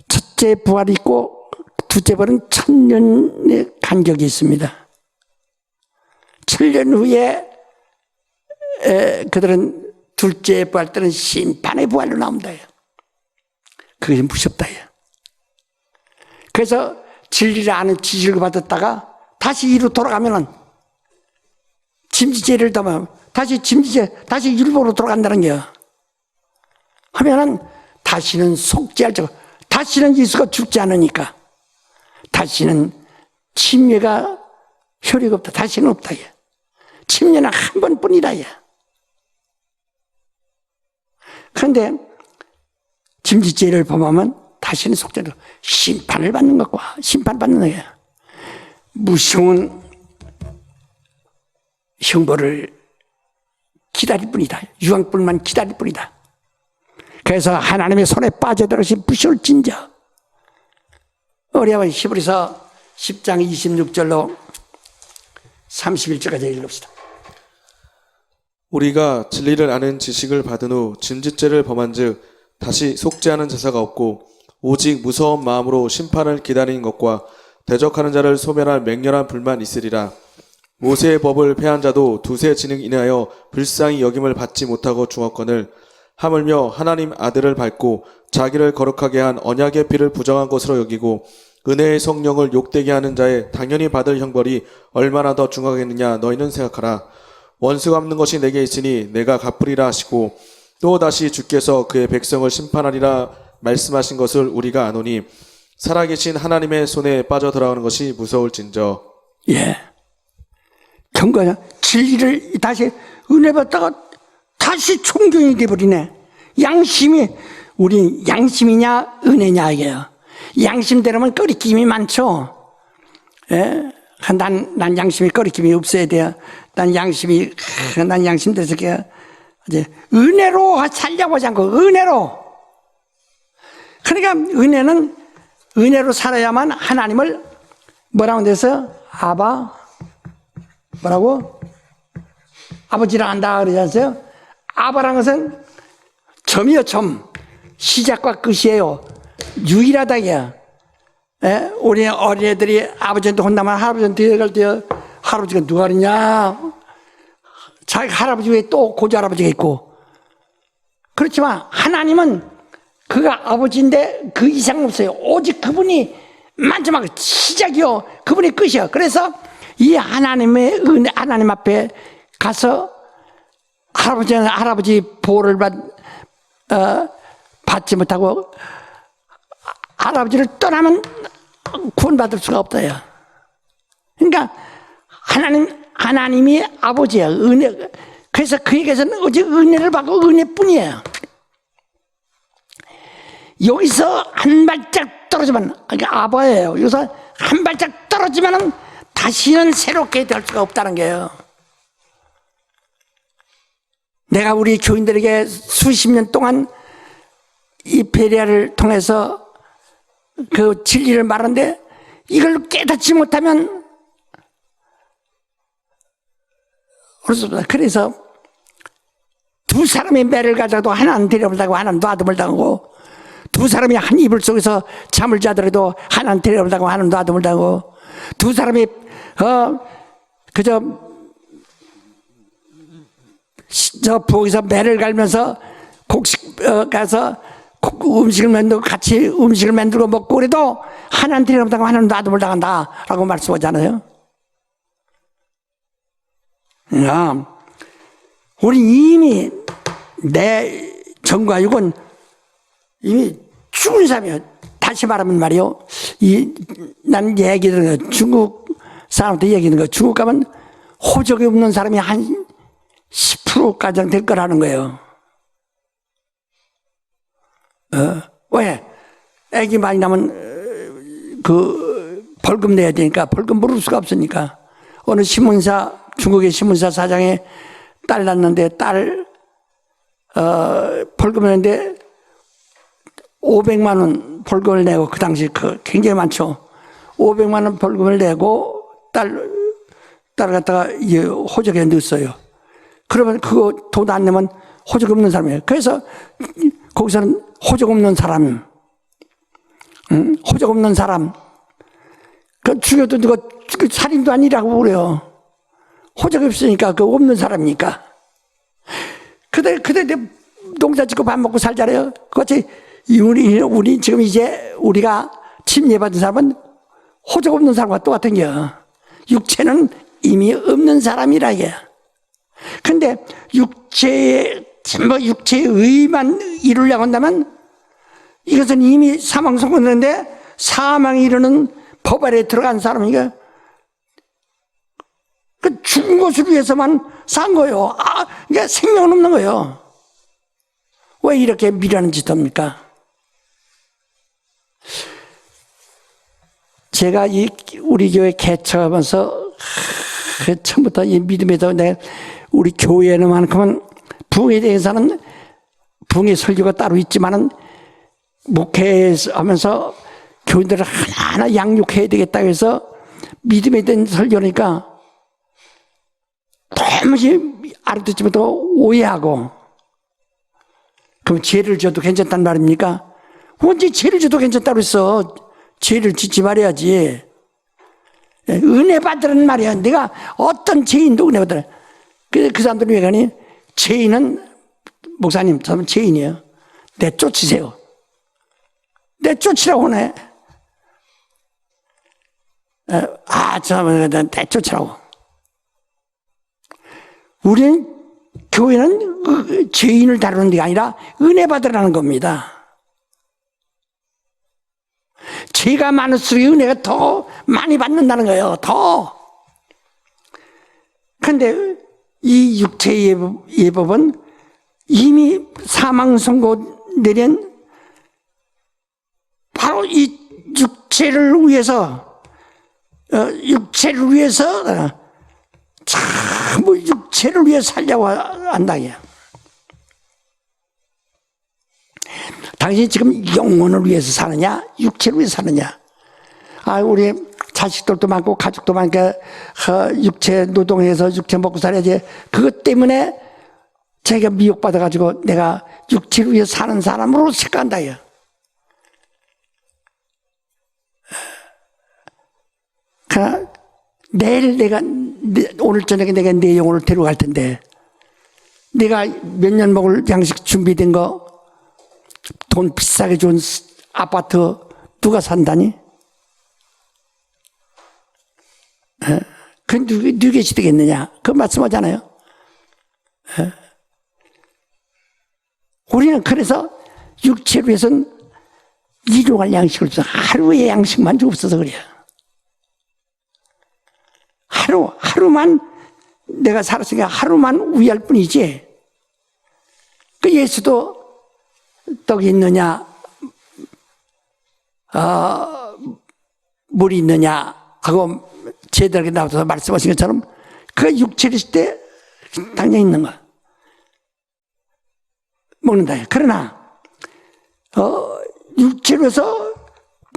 첫째 부활이 있고 둘째 부활은 1000년의 간격이 있습니다. 7년 후에 그들은 둘째 부활 때는 심판의 부활로 나온다. 그게 무섭다. 그래서 진리를 아는 지식을 받았다가 다시 이로 돌아가면은 짐지죄를 담아 다시 율법으로 돌아간다는 거야. 하면은 다시는 속죄할 적, 다시는 예수가 죽지 않으니까 다시는 침례가 효력이 없다. 다시는 없다. 침례는 한 번뿐이다. 그런데 침지죄를 범하면 다시는 속죄로 심판을 받는 것과 심판받는 거예요. 무서운 형벌을 기다릴 뿐이다. 유황불만 기다릴 뿐이다. 그래서 하나님의 손에 빠져들어서 부실진저. 어려운 히브리서 10장 26절로 31절까지 읽읍시다. 우리가 진리를 아는 지식을 받은 후 짐짓죄를 범한즉 다시 속죄하는 제사가 없고 오직 무서운 마음으로 심판을 기다리는 것과 대적하는 자를 소멸할 맹렬한 불만 있으리라. 모세의 법을 폐한 자도 두세 진행 인하여 불쌍히 여김을 받지 못하고 죽었거늘 하물며 하나님 아들을 밟고 자기를 거룩하게 한 언약의 피를 부정한 것으로 여기고 은혜의 성령을 욕되게 하는 자의 당연히 받을 형벌이 얼마나 더 중하겠느냐 너희는 생각하라. 원수 갚는 것이 내게 있으니 내가 갚으리라 하시고 또 다시 주께서 그의 백성을 심판하리라 말씀하신 것을 우리가 아노니 살아계신 하나님의 손에 빠져 들어가는 것이 무서울진저. 예. 경건한 진리를 다시 은혜 받다가 다시 존경이 돼버리네. 양심이, 우리 양심이냐 은혜냐 이게요. 양심대로면 꺼리낌이 많죠. 예? 난 양심이 꺼리낌이 없어야 돼요. 난 양심대로 이제 은혜로 살려고 하지 않고 은혜로. 그러니까 은혜로 살아야만 하나님을 뭐라고 돼서 뭐라고? 아버지라 한다 그러지 않았어요? 아바라는 것은 점이요, 점. 시작과 끝이에요. 유일하다, 이게. 예? 우리 어린애들이 아버지한테 혼나면 할아버지한테 얘기할 때 할아버지가 누가 그러냐? 자기 할아버지 외에 또 고조 할아버지가 있고. 그렇지만 하나님은 그가 아버지인데 그 이상 없어요. 오직 그분이 마지막 시작이요. 그분이 끝이요. 그래서 이 하나님의 은혜, 하나님 앞에 가서 할아버지는 할아버지 보호를 받지 못하고 할아버지를 떠나면 구원받을 수가 없어요. 그러니까 하나님이 아버지예요. 은혜. 그래서 그에게서는 오직 은혜를 받고 은혜뿐이에요. 여기서 한 발짝 떨어지면, 그러니까 아버예요. 여기서 한 발짝 떨어지면은 다시는 새롭게 될 수가 없다는 거예요. 내가 우리 교인들에게 수십 년 동안 이 베리아를 통해서 그 진리를 말하는데 이걸 깨닫지 못하면 그렇습니다. 그래서 두 사람이 매를 가져도 하나는 데려온다고 하나는 놔둠을 당하고 두 사람이 한 이불 속에서 잠을 자더라도 하나는 데려온다고 하나는 놔둠을 당하고 두 사람이 그저 저 부엌에서 매를 갈면서 곡식 가서 음식을 만들고 같이 음식을 만들고 먹고 그래도 하나는 데려온다고 하나는 놔둠을 당한다라고 말씀하잖아요. 우리 이미 내 정과 육은 이미 죽은 사람이에요. 다시 말하면 말이요. 난 얘기 들은 거, 중국 사람한테 얘기 듣는 거, 중국 가면 호적이 없는 사람이 한 10%가량 될 거라는 거예요. 왜? 애기 많이 나면 벌금 내야 되니까 벌금 물을 수가 없으니까. 어느 중국의 신문사 사장의 딸 낳는데 벌금을 냈는데 500만 원 벌금을 내고 그 당시 굉장히 많죠. 500만 원 벌금을 내고 딸 갖다가 호적에 넣었어요. 그러면 그거 돈 안 내면 호적 없는 사람이에요. 그래서 거기서는 호적 없는 사람, 호적 없는 사람, 그 죽여도 누가 살인도 아니라고 그래요. 호적이 없으니까 그 없는 사람이니까. 그때 농사 짓고 밥 먹고 살잖아요. 그렇지. 우리 지금 이제 우리가 침례받은 사람은 호적 없는 사람과 똑같은 겨. 육체는 이미 없는 사람이라 이게. 근데 육체의 의만 이루려고 한다면 이것은 이미 사망 선고했는데 사망에 이르는 법 아래에 들어간 사람이니까 그 죽은 것을 위해서만 산 거예요. 그러니까 생명은 없는 거예요. 왜 이렇게 미련한 짓 합니까? 제가 우리 교회 개척하면서 처음부터 이 믿음에서 내가 우리 교회만큼은 부흥에 대해서는 부흥의 설교가 따로 있지만은 목회하면서 교인들을 하나하나 양육해야 되겠다 해서 믿음에 대한 설교니까 도무지 알아듣지 못하고 오해하고 그럼 죄를 져도 괜찮단 말입니까? 언제 죄를 져도 괜찮다고 했어? 죄를 짓지 말아야지. 은혜 받으라는 말이야. 내가 어떤 죄인도 은혜 받으라. 그 사람들이 왜 가니? 죄인은 목사님, 저는 죄인이에요. 내쫓으세요. 내쫓으라고 하네. 저는 내쫓으라고. 우리는 교회는 죄인을 다루는 게 아니라 은혜 받으라는 겁니다. 죄가 많을수록 은혜가 더 많이 받는다는 거예요. 더. 그런데 이 육체의 예법은 이미 사망 선고 내린 바로 이 육체를 위해서 전부 육체를 위해 살려고 한다. 당신이 지금 영혼을 위해서 사느냐, 육체를 위해서 사느냐. 우리 자식들도 많고 가족도 많으니까 육체 노동해서 육체 먹고 살아야지. 그것 때문에 자기가 미혹받아가지고 내가 육체를 위해 사는 사람으로 생각한다. 그러나 내일 오늘 저녁에 내가 내 영혼을 데려갈 텐데 내가 몇 년 먹을 양식 준비된 거 돈 비싸게 준 아파트 누가 산다니? 그 누구겠이 되겠느냐? 그 말씀하잖아요. 우리는 그래서 육체를 위해서는 일용할 양식을 줘. 하루의 양식만 주옵소서 그래요. 하루만 내가 살았으니까 하루만 위할 뿐이지. 그 예수도 떡이 있느냐, 물이 있느냐 하고 제자들에게 나와서 말씀하신 것처럼 그 육체를 있을 때 당장 있는 거야. 먹는다. 그러나 육체로서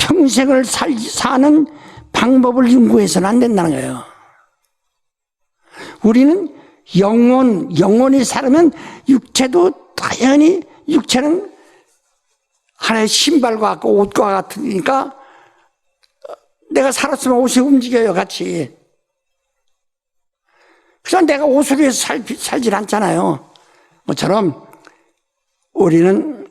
평생을 사는 방법을 연구해서는 안 된다는 거예요. 우리는 영혼이 살으면 육체도 당연히 육체는 하나의 신발과 같고 옷과 같으니까 내가 살았으면 옷이 움직여요 같이. 그래서 내가 옷을 위해서 살질 않잖아요. 뭐처럼 우리는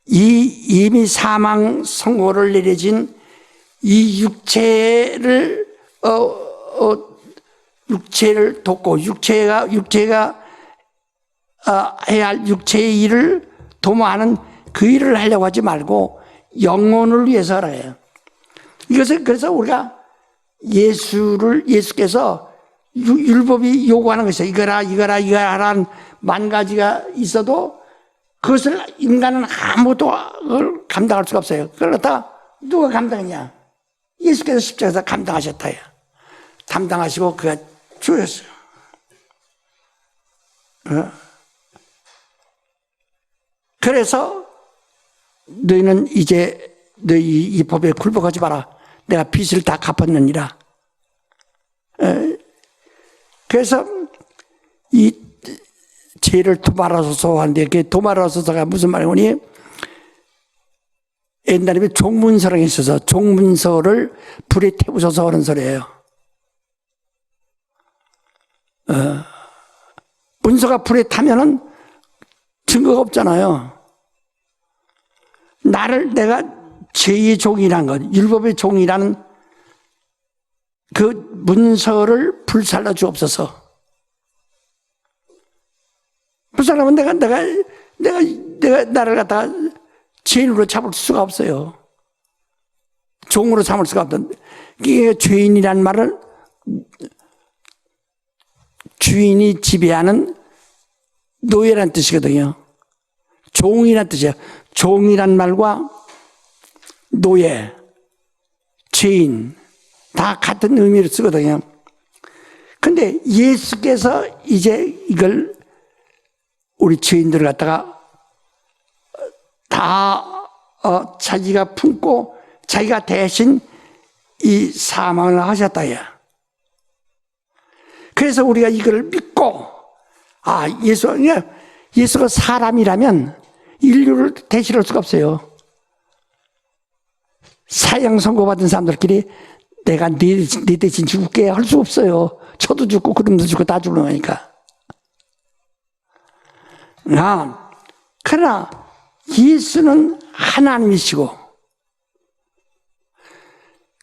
이미 사망 선고를 내려진 이 육체를 돕고 육체가 해야 할 육체의 일을 도모하는 그 일을 하려고 하지 말고 영혼을 위해서 하라 해요. 이것을 그래서 우리가 예수께서 율법이 요구하는 것이에요. 이거라 하라는 만 가지가 있어도 그것을 인간은 아무도 감당할 수가 없어요. 그걸 갖다 누가 감당했냐? 예수께서 십자가에서 감당하셨다 해요. 감당하시고 그가 주였어요. 그래서 너희는 이제 너희 이 법에 굴복하지 마라. 내가 빚을 다 갚았느니라. 그래서 이 죄를 도말하소서 하는데 그 도말하소서가 무슨 말이니? 옛날에 종문서라고 있어서 종문서를 불에 태우셔서 하는 소리예요. 문서가 불에 타면은 증거가 없잖아요. 내가 죄의 종이라는 것, 율법의 종이라는 그 문서를 불살라 주옵소서. 불살라면 내가 나를 갖다가 죄인으로 잡을 수가 없어요. 종으로 삼을 수가 없다. 이게 죄인이란 말을 주인이 지배하는 노예란 뜻이거든요. 종이란 뜻이에요. 종이란 말과 노예, 죄인, 다 같은 의미로 쓰거든요. 근데 예수께서 이제 이걸 우리 죄인들을 갖다가 다 자기가 품고 자기가 대신 이 사망을 하셨다야. 그래서 우리가 이걸 믿고 예수가 사람이라면 인류를 대신할 수가 없어요. 사형 선고받은 사람들끼리 내가 네 대신 죽을게 할 수 없어요. 저도 죽고 그놈도 죽고 다 죽는 거니까. 그러나 예수는 하나님이시고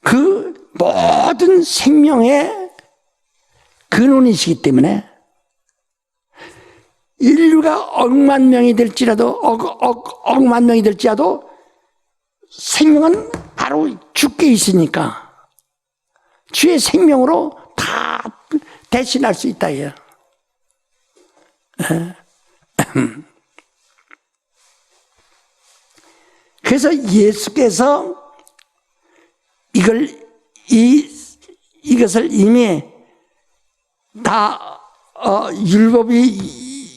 그 모든 생명의 근원이시기 때문에 인류가 억만 명이 될지라도 억만 명이 될지라도 생명은 바로 주께 있으니까 주의 생명으로 다 대신할 수 있다. 그래서 예수께서 이것을 이미 다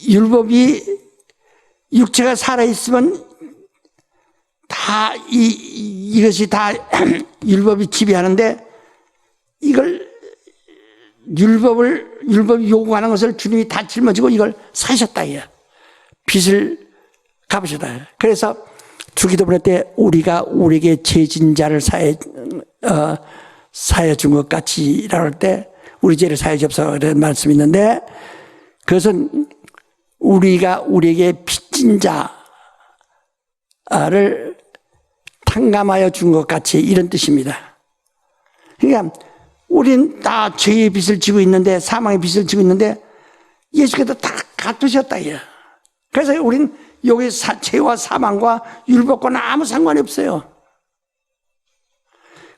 율법이 육체가 살아 있으면 다 이것이 다 율법이 지배하는데 이걸 율법이 요구하는 것을 주님이 다 짊어지고 이걸 사셨다. 빚을 갚으셨다. 그래서 주기도문할 때 우리가 우리에게 죄진 자를 사해 준 것 같이라고 할 때 우리 죄를 사해 주옵소서 말씀이 있는데 그것은 우리가 우리에게 빚진 자를 탕감하여 준 것 같이 이런 뜻입니다. 그러니까 우린 다 죄의 빚을 지고 있는데 사망의 빚을 지고 있는데 예수께서 다 갚으셨다. 그래서 우린 여기 죄와 사망과 율법과는 아무 상관이 없어요.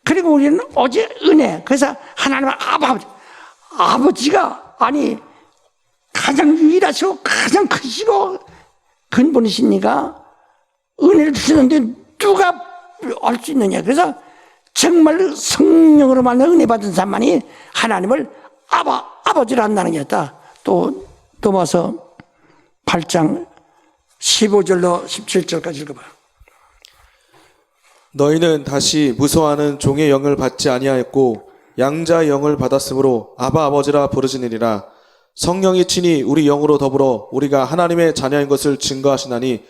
그리고 우리는 오직 은혜. 그래서 하나님은 아버지가 가장 유일하시고 가장 크시고 근본이시니까 은혜를 주시는데 누가 알 수 있느냐. 그래서 정말 성령으로 말하는 은혜 받은 사람만이 하나님을 아버지라 한다는 게 있다. 또 넘어서 8장 15절로 17절까지 읽어봐요. 너희는 다시 무서워하는 종의 영을 받지 아니하였고 양자의 영을 받았으므로 아버지라 부르시느니라. 성령이 친히 우리 영으로 더불어 우리가 하나님의 자녀인 것을 증거하시나니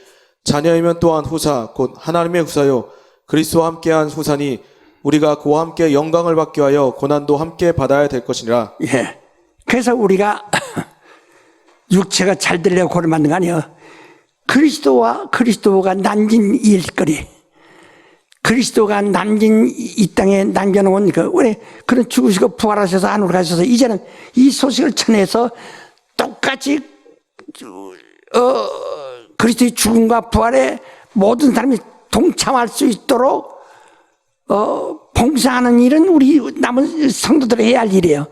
자녀이면 또한 후사 곧 하나님의 후사요 그리스도와 함께한 후사니 우리가 그와 함께 영광을 받게 하여 고난도 함께 받아야 될 것이니라. 그래서 우리가 육체가 잘 되려고 고를 만든 거 아니에요. 그리스도가 남긴 일거리, 그리스도가 남긴 이 땅에 남겨놓은 그런 죽으시고 부활하셔서 하늘로 가셔서 이제는 이 소식을 전해서 똑같이 그리스도의 죽음과 부활에 모든 사람이 동참할 수 있도록 봉사하는 일은 우리 남은 성도들이 해야 할 일이에요.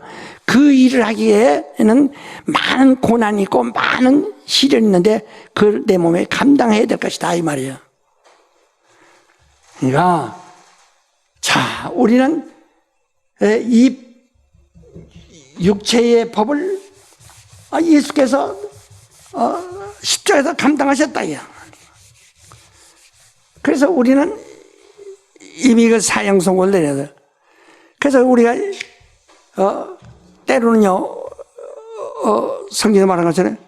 그 일을 하기에는 많은 고난이 있고 많은 시련이 있는데 그걸 내 몸에 감당해야 될 것이다 이 말이에요. 그러니까 우리는 이 육체의 법을 예수께서 십자가에서 감당하셨다. 그래서 우리는 이미 그 사형 선고를 내려야 돼. 그래서 우리가 때로는요 성경에 말한 것처럼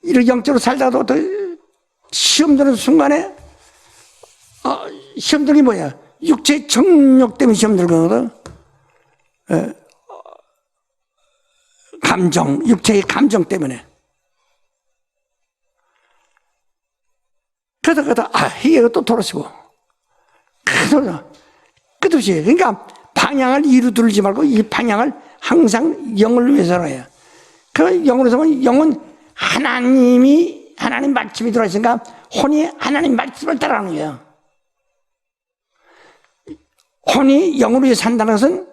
이렇게 영적으로 살다가도 어떻게 시험 드는 순간에 시험 드는 게 뭐야? 육체의 정욕 때문에 시험 들거든. 육체의 감정 때문에. 그러다 희애가 또 돌아서고 끝없이. 그러니까 방향을 이루 두르지 말고 이 방향을 항상 영을 위해서로 해요. 그 영으로 해서는 영은 하나님 말씀이 들어있으니까 혼이 하나님 말씀을 따라가는 거예요. 혼이 영으로 위해 산다는 것은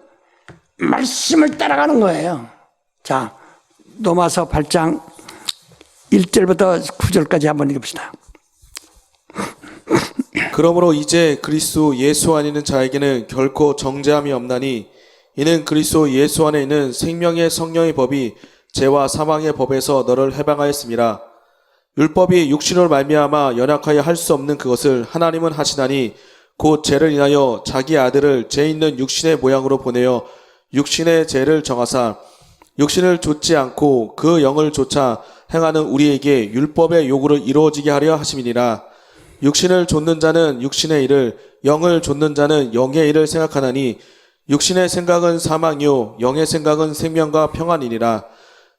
말씀을 따라가는 거예요. 자, 로마서 8장 1절부터 9절까지 한번 읽읍시다. 그러므로 이제 그리스도 예수 안에 있는 자에게는 결코 정죄함이 없나니 이는 그리스도 예수 안에 있는 생명의 성령의 법이 죄와 사망의 법에서 너를 해방하였습니다. 율법이 육신으로 말미암아 연약하여 할 수 없는 그것을 하나님은 하시나니 곧 죄를 인하여 자기 아들을 죄 있는 육신의 모양으로 보내어 육신의 죄를 정하사 육신을 좇지 않고 그 영을 좇아 행하는 우리에게 율법의 요구를 이루어지게 하려 하심이니라. 육신을 좇는 자는 육신의 일을, 영을 좇는 자는 영의 일을 생각하나니 육신의 생각은 사망이요 영의 생각은 생명과 평안이니라.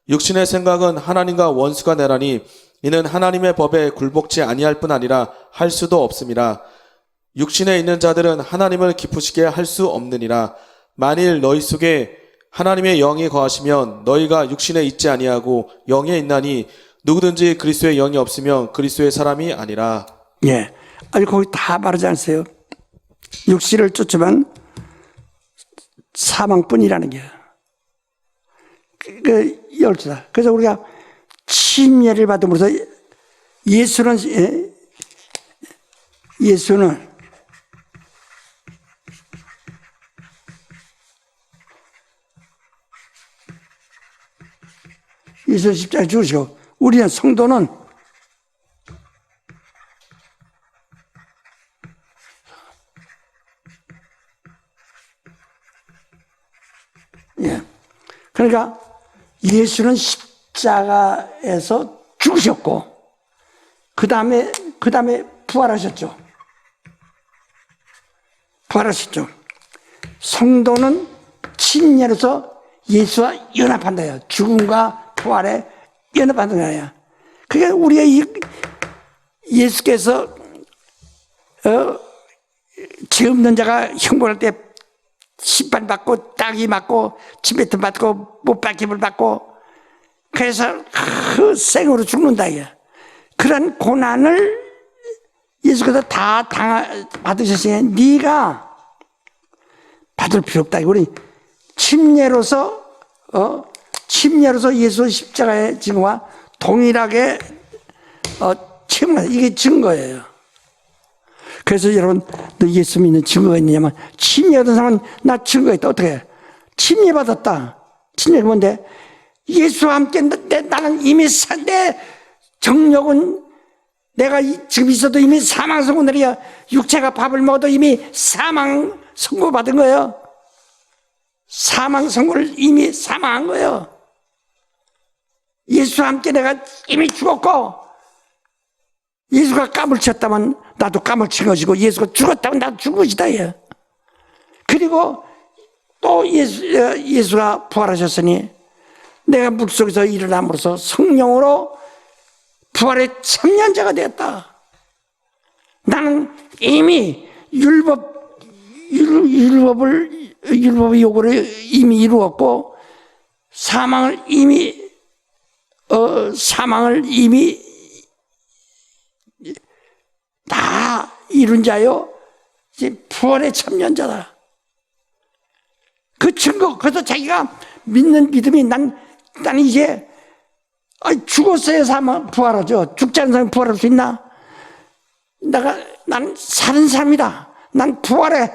육신의 생각은 하나님과 원수가 되나니 이는 하나님의 법에 굴복지 아니할 뿐 아니라 할 수도 없음이라. 육신에 있는 자들은 하나님을 기쁘시게 할 수 없느니라. 만일 너희 속에 하나님의 영이 거하시면 너희가 육신에 있지 아니하고 영에 있나니 누구든지 그리스도의 영이 없으면 그리스도의 사람이 아니라. 예. 아니, 거기 다 말하지 않으세요? 육신을 쫓으면 사망뿐이라는 게. 열두다. 그래서 우리가 침례를 받음으로써 예수는 예수 십자가에 죽으시고 우리는 성도는 예. 그러니까 예수는 십자가에서 죽으셨고 그 다음에 부활하셨죠. 부활하셨죠. 성도는 침례로서 예수와 연합한다요. 죽음과 부활에 연합하는 거야. 그게 우리가 예수께서 죄 없는 자가 형벌할 때 심판 받고 따기 맞고 침뱉음 받고 못 박힘을 받고 그래서 그 생으로 죽는다 이게. 그런 고난을 예수께서 다 받으셨으니 네가 받을 필요 없다. 우리 침례로서 예수 십자가의 증거와 동일하게 체험한다. 이게 증거예요. 그래서 여러분, 너 예수 믿는 증거가 있느냐면 침례받은 사람은 나 증거가 있다. 어떻게 해? 침례받았다. 침례가 뭔데? 예수와 함께 나는 이미 내 정력은 내가 지금 있어도 이미 사망 선고들이야. 육체가 밥을 먹어도 이미 사망 선고 받은 거예요. 사망 선고를 이미 사망한 거예요. 예수와 함께 내가 이미 죽었고 예수가 까물쳤다면 나도 까물친 것이고 예수가 죽었다면 나도 죽은 것이다. 예. 그리고 또 예수가 부활하셨으니 내가 물속에서 일어남으로써 성령으로 부활의 참여자가 되었다. 나는 이미 율법의 요구를 이미 이루었고 사망을 이미 다 이룬 자요. 이제 부활의 참여자다. 그 증거, 그래서 자기가 믿는 믿음이 나는 이제 죽었어야 부활하죠. 죽지 않은 사람이 부활할 수 있나? 난 사는 사람이다. 난 부활에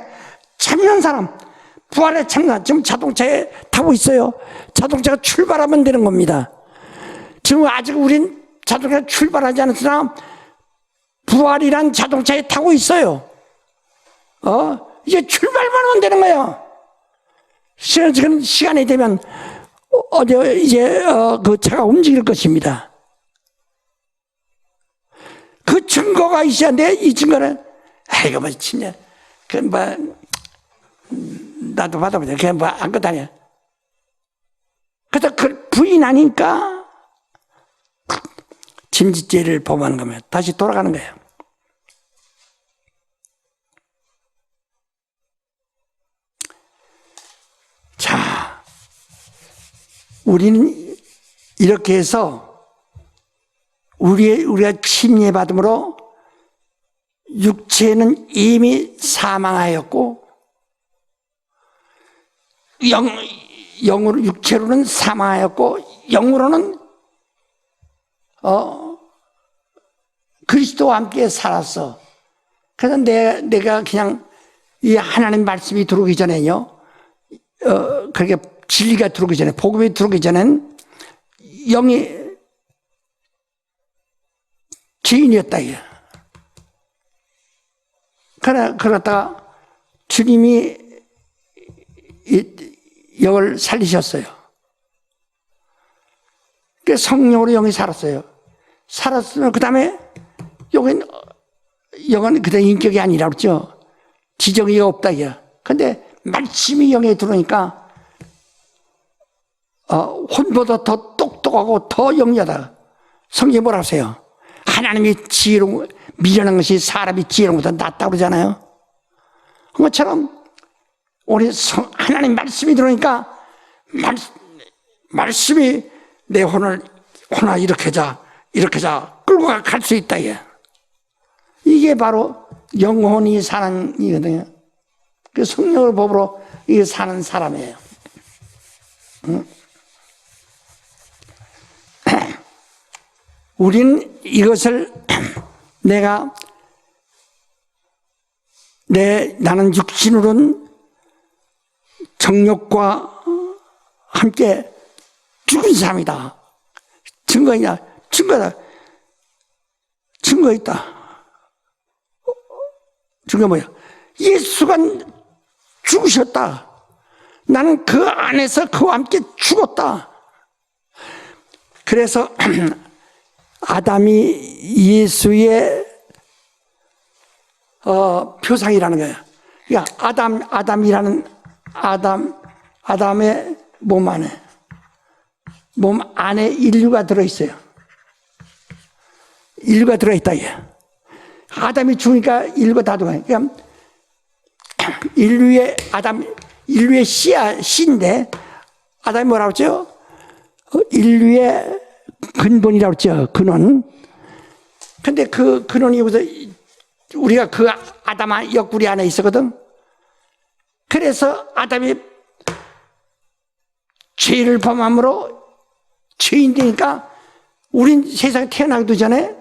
참여한 사람. 부활에 참여한, 지금 자동차에 타고 있어요. 자동차가 출발하면 되는 겁니다. 지금 아직 우린 자동차가 출발하지 않은 사람, 부활이란 자동차에 타고 있어요. 이제 출발만 하면 되는 거예요. 시간이 되면 이제 그 차가 움직일 것입니다. 그 증거가 있어야 돼. 이 증거는 이거 뭐 진짜 나도 받아보자. 그냥 뭐 안 거다냐. 그래서 그 부인하니까 짐짓죄를 범하는 거면 다시 돌아가는 거예요. 자, 우리는 이렇게 해서 우리가 침례받음으로 육체는 이미 사망하였고 영으로 육체로는 사망하였고 영으로는 그리스도와 함께 살았어. 그래서 내가 그냥 이 하나님 말씀이 들어오기 전에요. 그렇게 진리가 들어오기 전에, 복음이 들어오기 전엔 영이 죄인이었다 이게. 그러다가 주님이 이 영을 살리셨어요. 그 성령으로 영이 살았어요. 살았으면 그 다음에 영은 그때 인격이 아니라 그랬죠. 지정이 없다 이게. 근데 말씀이 영에 들어오니까 혼보다 더 똑똑하고 더 영리하다. 성경이 뭐라고 하세요? 하나님이 지혜로운, 미련한 것이 사람이 지혜로운 것보다 낫다고 그러잖아요. 그것처럼 우리 하나님 말씀이 들어오니까 말씀이 내 혼을 이렇게 자 끌고 갈 수 있다. 이게 바로 영혼이 사는 이거든요. 그 성령의 법으로 이게 사는 사람이에요. 우린 이것을 나는 육신으로는 정욕과 함께 죽은 사람이다. 증거이냐? 증거다. 증거 있다. 증거 뭐야? 예수가 죽으셨다. 나는 그 안에서 그와 함께 죽었다. 그래서 아담이 예수의 표상이라는 거예요. 그러니까 아담의 몸 안에 인류가 들어있어요. 인류가 들어있다. 아담이 죽으니까 인류가 다 들어가요. 그러니까 인류의 씨인데, 아담이 뭐라고 했죠? 인류의 근본이라고 했죠. 근원. 근데 그 근원이 여기서 우리가 그 아담 옆구리 안에 있었거든. 그래서 아담이 죄를 범함으로 죄인 되니까 우린 세상에 태어나기도 전에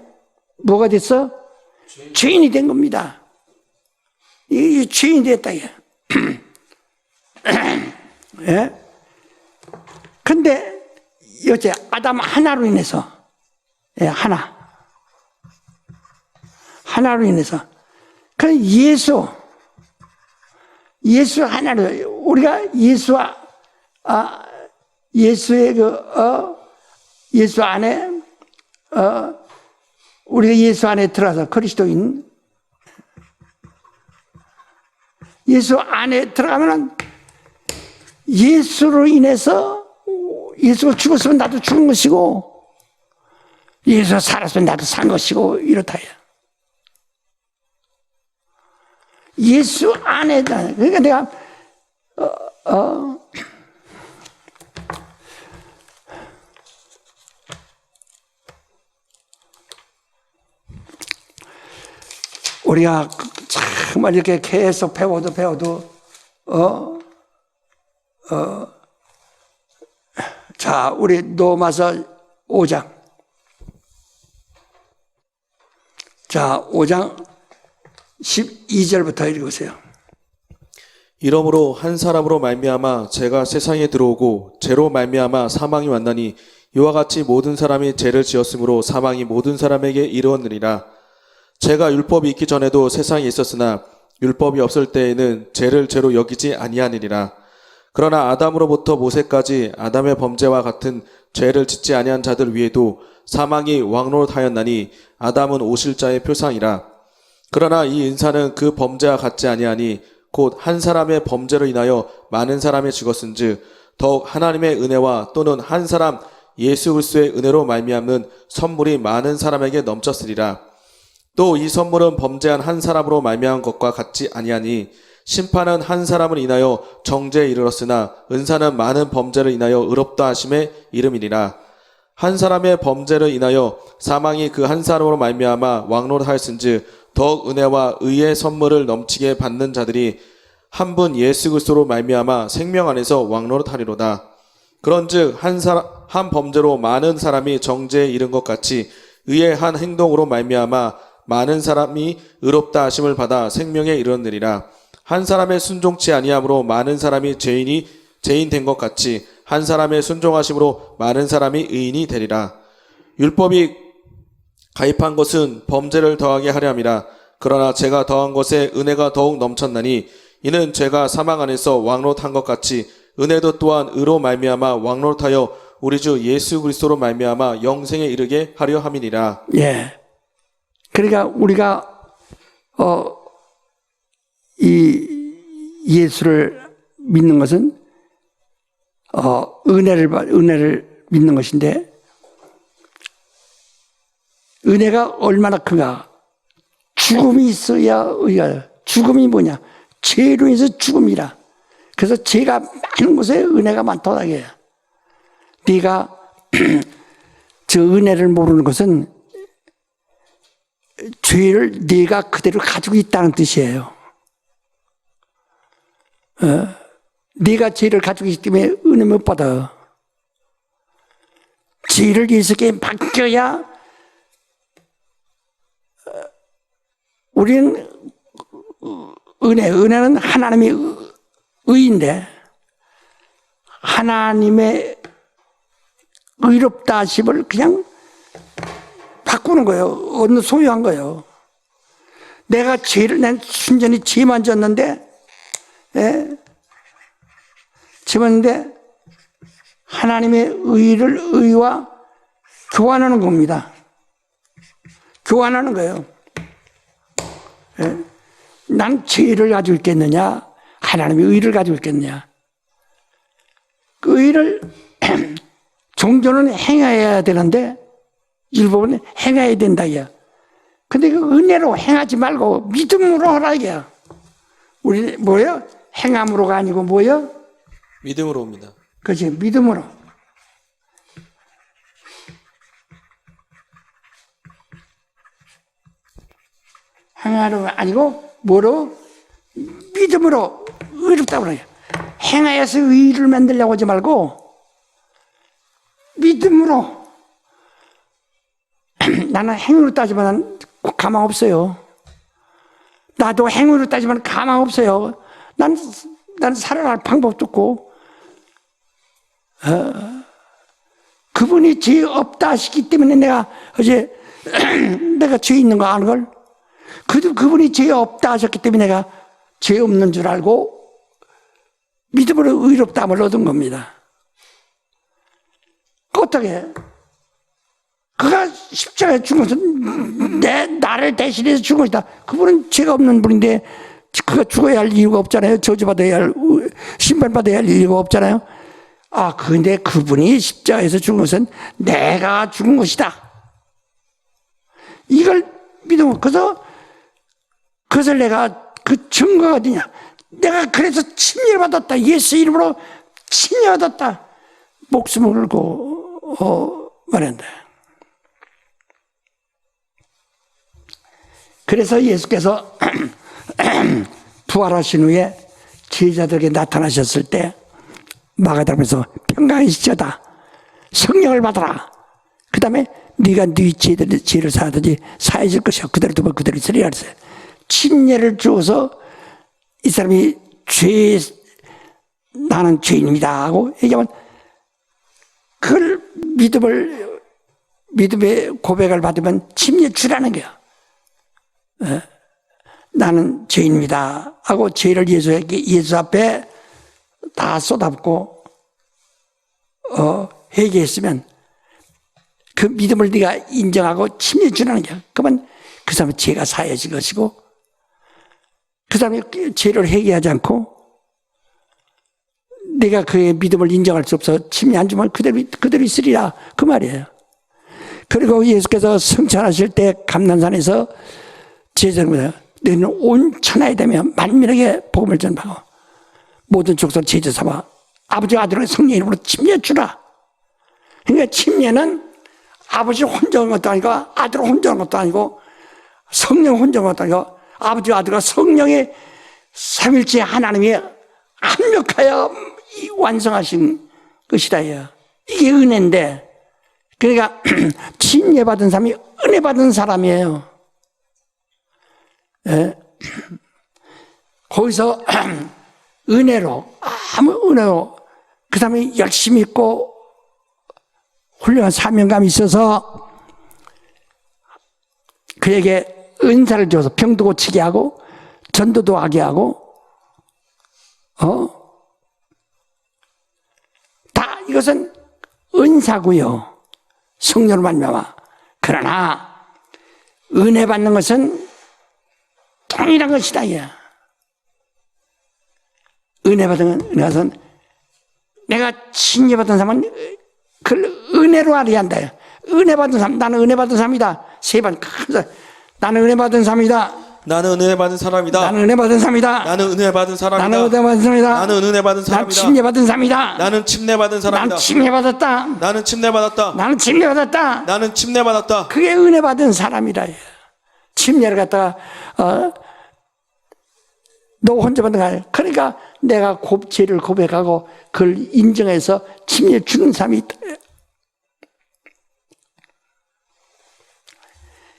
뭐가 됐어? 죄인이 된 겁니다. 이 죄인이 됐다. 예? 근데 여제 아담 하나로 인해서, 하나로 인해서, 그 예수 하나로, 우리가 예수의 예수 안에, 우리가 예수 안에 들어가서 그리스도인, 예수 안에 들어가면은 예수로 인해서 예수가 죽었으면 나도 죽은 것이고, 예수가 살았으면 나도 산 것이고, 이렇다. 예수 안에다. 그러니까 내가, 우리가 정말 이렇게 계속 배워도, 자, 우리 로마서 5장. 자, 5장 12절부터 읽으세요. 이러므로 한 사람으로 말미암아 죄가 세상에 들어오고 죄로 말미암아 사망이 왔나니 이와 같이 모든 사람이 죄를 지었으므로 사망이 모든 사람에게 이르렀느니라. 죄가 율법이 있기 전에도 세상에 있었으나 율법이 없을 때에는 죄를 죄로 여기지 아니하느니라. 그러나 아담으로부터 모세까지 아담의 범죄와 같은 죄를 짓지 아니한 자들 위에도 사망이 왕노릇하였나니 아담은 오실 자의 표상이라. 그러나 이 은사는 그 범죄와 같지 아니하니 곧 한 사람의 범죄로 인하여 많은 사람이 죽었은즉 더욱 하나님의 은혜와 또는 한 사람 예수 그리스도의 은혜로 말미암는 선물이 많은 사람에게 넘쳤으리라. 또 이 선물은 범죄한 한 사람으로 말미암은 것과 같지 아니하니 심판은 한 사람을 인하여 정죄에 이르렀으나 은사는 많은 범죄를 인하여 의롭다 하심에 이름이니라. 한 사람의 범죄를 인하여 사망이 그 한 사람으로 말미암아 왕노릇하였은즉 더욱 은혜와 의의 선물을 넘치게 받는 자들이 한 분 예수 그리스도로 말미암아 생명 안에서 왕노릇하리로다. 그런즉 한 범죄로 많은 사람이 정죄에 이른 것 같이 의의 한 행동으로 말미암아 많은 사람이 의롭다 하심을 받아 생명에 이르렀느니라. 한 사람의 순종치 아니함으로 많은 사람이 죄인이 죄인 된 것 같이 한 사람의 순종하심으로 많은 사람이 의인이 되리라. 율법이 가입한 것은 범죄를 더하게 하려 함이라. 그러나 제가 더한 것에 은혜가 더욱 넘쳤나니 이는 죄가 사망 안에서 왕노릇한 것 같이 은혜도 또한 의로 말미암아 왕노릇하여 우리 주 예수 그리스도로 말미암아 영생에 이르게 하려 함이니라. 예. 그러니까 우리가 이 예수를 믿는 것은 은혜를 믿는 것인데, 은혜가 얼마나 큰가. 죽음이 있어야 의가. 죽음이 뭐냐? 죄로 인해서 죽음이라. 그래서 죄가 많은 곳에 은혜가 많다고 해요. 네가 저 은혜를 모르는 것은 죄를 네가 그대로 가지고 있다는 뜻이에요. 네가 죄를 가지고 있기 때문에 은혜 못 받아. 죄를 예수께 맡겨야 우리는 은혜는 하나님의 의인데, 하나님의 의롭다 하심을 그냥 바꾸는 거예요. 어느 소유한 거예요. 내가 난 순전히 죄만 졌는데, 죄만인데 하나님의 의와 교환하는 겁니다. 교환하는 거예요. 난 죄를 가지고 있겠느냐? 하나님의 의를 가지고 있겠느냐? 그 의를 종교는 행해야 되는데 율법은 행해야 된다 이야. 근데 그 은혜로 행하지 말고 믿음으로 하라 이야. 우리 뭐예요? 행함으로가 아니고 뭐예요? 믿음으로 옵니다. 그렇지, 믿음으로. 행하로가 아니고 뭐로? 믿음으로 의롭다고 그래요. 행하여서 의를 만들려고 하지 말고 믿음으로. 나는 행위로 따지면 가망 없어요. 나도 행위로 따지면 가망 없어요. 난 살아갈 방법도 없고, 그분이 죄 없다 하시기 때문에 내가 어제 내가 죄 있는 거 아는 걸, 그분이 죄 없다 하셨기 때문에 내가 죄 없는 줄 알고 믿음으로 의롭다함을 얻은 겁니다. 어떻게? 그가 십자가에 죽은 것은 나를 대신해서 죽은 것이다. 그분은 죄가 없는 분인데 그가 죽어야 할 이유가 없잖아요. 저주받아야 할, 심판받아야 할 이유가 없잖아요. 근데 그분이 십자가에서 죽은 것은 내가 죽은 것이다. 이걸 믿으면, 그것을 내가 그 증거가 어디냐? 내가 그래서 침례받았다. 예수 이름으로 침례받았다. 목숨을 걸고 말한다. 그래서 예수께서 부활하신 후에 제자들에게 나타나셨을 때 마가다락방에서 평강이시다. 성령을 받아라. 그 다음에 네가 네 죄를 사하든지 사해질 것이야. 그대로 두면 그대로 있으리라 그랬어요. 침례를 주어서 이 사람이 나는 죄인입니다 하고 얘기하면 그걸 믿음의 고백을 받으면 침례 주라는 거야. 나는 죄인입니다 하고 죄를 예수 앞에 다 쏟아붓고 회개했으면 그 믿음을 네가 인정하고 침례 주라는 거야. 그러면 그 사람은 죄가 사해질 것이고, 그 사람이 죄를 회개하지 않고 내가 그의 믿음을 인정할 수 없어 침례 안 주면 그대로 있으리라 그 말이에요. 그리고 예수께서 승천하실 때 감난산에서 제자들입니다. 너희는 온 천하에 대며 만민에게 복음을 전하고 모든 족속을 제자 삼아 아버지와 아들과 성령 이름으로 침례 주라. 그러니까 침례는 아버지 혼자 온 것도 아니고 아들 혼자 온 것도 아니고 성령 혼자 온 것도 아니고 아버지와 아들과 성령의 삼일째 하나님이 합력하여 완성하신 것이다. 이게 은혜인데, 그러니까 침례받은 사람이 은혜 받은 사람이에요. 거기서 은혜로 그 사람이 열심히 있고 훌륭한 사명감이 있어서 그에게 은사를 줘서 병도 고치게 하고 전도도 하게 하고 다 이것은 은사고요. 성령으로 말미암아. 그러나 은혜 받는 것은 동일한 것이다. 은혜 받은 것은 내가 칭의받은 사람은 그걸 은혜로 알아야 한다. 은혜 받은 사람, 나는 은혜 받은 사람이다. 세 번 나는 은혜 받은 사람이다. 나는 은혜 받은 사람이다. 나는 은혜 받은 사람이다. 나는 은혜 받은 사람이다. 나는 은혜 받은 사람이다. 나는 은혜 받은 난 사람이다. 침례 받은 사람이다. 나는 침례 받은 사람이다. 난 침례 받았다. 나는 침례 받았다. 나는 침례 받았다. 나는 침례 받았다. 그게 은혜 받은 사람이라. 침례를 갖다가 너 혼자 받는 거 아니야. 그러니까 내가 죄를 고백하고 그걸 인정해서 침례 주는 사람이 있다.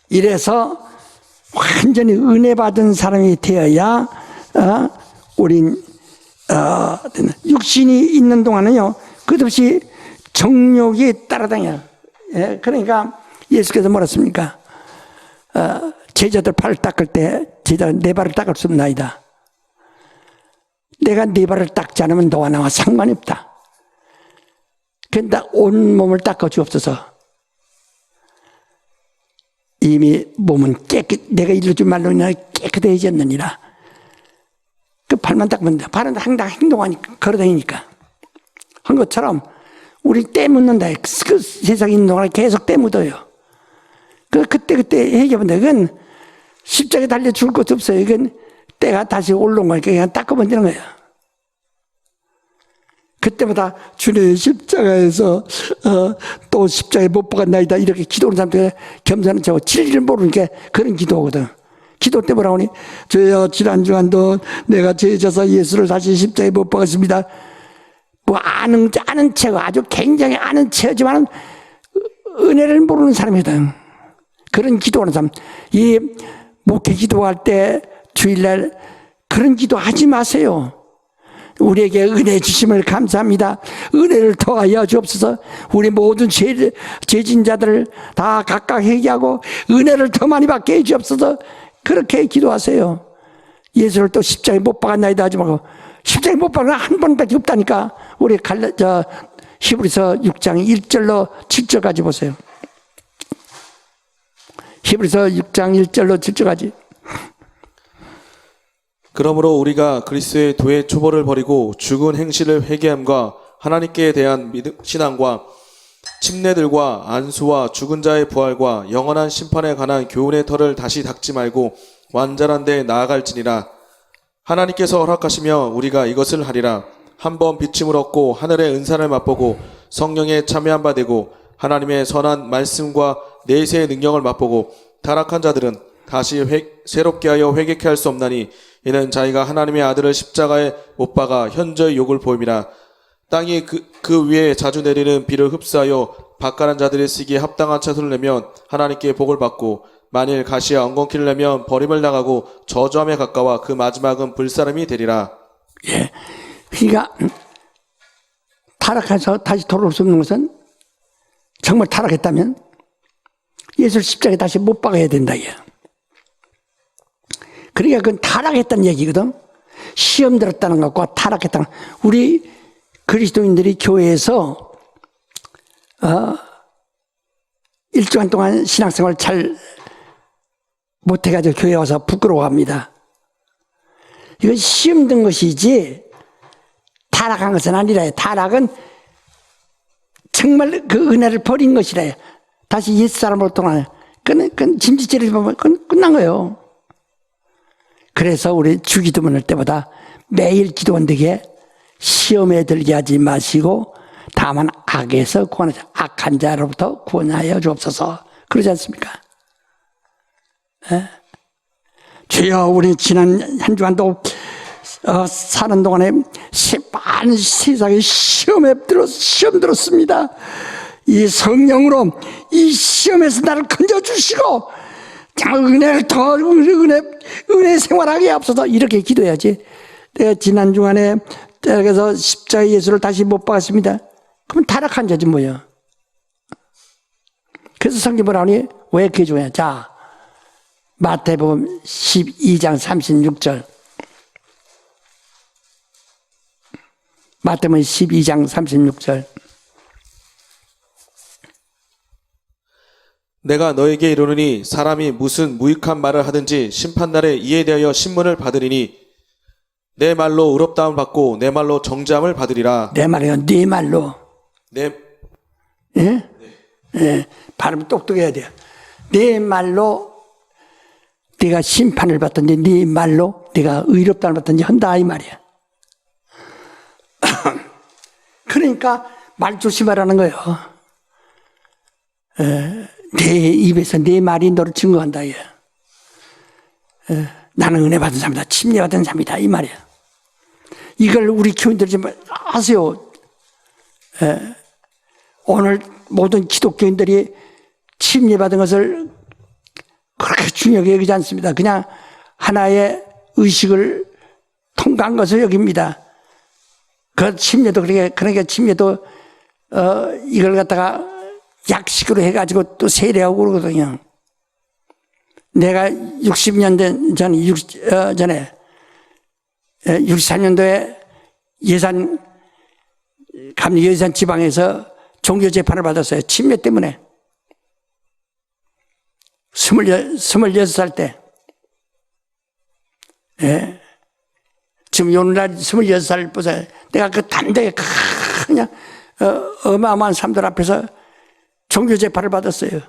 이래서 완전히 은혜 받은 사람이 되어야 우린 육신이 있는 동안은요 끝없이 정욕이 따라다녀. 예, 그러니까 예수께서 뭐라 했습니까? 제자들 발을 닦을 때 제자가 내 발을 닦을 수 없나이다. 내가 네 발을 닦지 않으면 너와 나와 상관이 없다. 그런데 온 몸을 닦아 주옵소서. 이미 몸은 내가 이루어준 말로 인하여 깨끗해졌느니라. 그 발만 닦으면 돼. 발은 항상 행동하니까, 걸어다니니까. 한 것처럼 우리 때 묻는다. 그 세상에 있는 동안에 계속 때 묻어요. 그때 해결하면 돼. 그건 십자가에 달려 죽을 것도 없어요. 이건 때가 다시 올라온 거니까 그냥 닦으면 되는 거예요. 그때마다 주님 십자가에서 또 십자가에 못 박았나이다 이렇게 기도하는 사람들 겸손한 척 진리를 모르니까 그런 기도하거든. 기도 때 뭐라고 하니? 저요 지난 주간도 내가 죄져서 예수를 다시 십자가에 못 박았습니다. 뭐 아는 척 아주 굉장히 아는 척이지만 은혜를 모르는 사람이거든. 그런 기도하는 사람. 이 목회 기도할 때 주일날 그런 기도 하지 마세요. 우리에게 은혜 주심을 감사합니다. 은혜를 더하여 주옵소서. 우리 모든 죄진자들을 다 각각 회개하고 은혜를 더 많이 받게 해 주옵소서. 그렇게 기도하세요. 예수를 또 십자가에 못 박았나이다 하지 말고 십자가에 못 박은 한 번밖에 없다니까. 우리 히브리서 6장 1절로 7절까지 보세요. 히브리서 6장 1절로 7절까지. 그러므로 우리가 그리스도의 도의 초보를 버리고 죽은 행실을 회개함과 하나님께 대한 신앙과 침례들과 안수와 죽은 자의 부활과 영원한 심판에 관한 교훈의 털을 다시 닦지 말고 완전한 데 나아갈지니라. 하나님께서 허락하시며 우리가 이것을 하리라. 한번 비침을 얻고 하늘의 은사를 맛보고 성령에 참여한 바 되고 하나님의 선한 말씀과 내세의 능력을 맛보고 타락한 자들은 다시 새롭게 하여 회개케 할 수 없나니 이는 자기가 하나님의 아들을 십자가에 못 박아 현저히 욕을 보임이라. 땅이 그 위에 자주 내리는 비를 흡수하여 밭가는 자들이 쓰기에 합당한 채소를 내면 하나님께 복을 받고 만일 가시와 엉겅퀴를 내면 버림을 당하고 저주함에 가까워 그 마지막은 불사름이 되리라. 예, 그러니까 타락해서 다시 돌아올 수 없는 것은 정말 타락했다면 예수를 십자가에 다시 못 박아야 된다. 그러니까 그건 타락했다는 얘기거든. 시험 들었다는 것과 타락했다는 것. 우리 그리스도인들이 교회에서 일주간 동안 신앙생활 잘 못해가지고 교회 와서 부끄러워합니다. 이건 시험 든 것이지 타락한 것은 아니라. 타락은 정말 그 은혜를 버린 것이라. 다시 옛사람으로 돌아가는. 그건 짐짓질을 보면 끝난 거예요. 그래서 우리 주기도문 할 때보다 매일 기도원들에게 시험에 들게 하지 마시고 다만 악에서 구원하자. 악한 자로부터 구원하여 주옵소서. 그러지 않습니까? 에? 주여, 우리 지난 한 주간도 사는 동안에 많은 세상에 시험 들었습니다. 이 성령으로 이 시험에서 나를 건져주시고 은혜를 더 은혜 생활하게 앞서서 이렇게 기도해야지. 내가 지난 주간에 그래서 십자가의 예수를 다시 못 박았습니다. 그럼 타락한 자지 뭐예요. 그래서 성경 뭐라 하니? 왜 그게 중요해? 자, 마태복음 12장 36절. 마태복음 12장 36절. 내가 너에게 이르노니 사람이 무슨 무익한 말을 하든지 심판날에 이에 대하여 신문을 받으리니 내 말로 의롭다함을 받고 내 말로 정죄함을 받으리라. 내 말이요. 네 말로. 내 예? 예. 발음 똑똑해야 돼요. 내 말로 네가 심판을 받든지 네 말로 네가 의롭다를 받든지 한다 이 말이야. 그러니까 말 조심하라는 거예요. 내 입에서 내 말이 너를 증거한다. 나는 은혜 받은 사람이다. 침례 받은 사람이다. 이 말이야. 이걸 우리 교인들 좀 아세요. 오늘 모든 기독교인들이 침례 받은 것을 그렇게 중요하게 여기지 않습니다. 그냥 하나의 의식을 통과한 것을 여깁니다. 그 침례도 그러니까 침례도 이걸 갖다가 약식으로 해가지고 또 세례하고 그러거든요. 내가 60년 전에 64년도에 감리 예산 지방에서 종교 재판을 받았어요. 침례 때문에. 26살 때. 예. 지금 오늘날 26살 보세요. 내가 그 단대에 그냥 어마어마한 사람들 앞에서 종교 재판을 받았어요.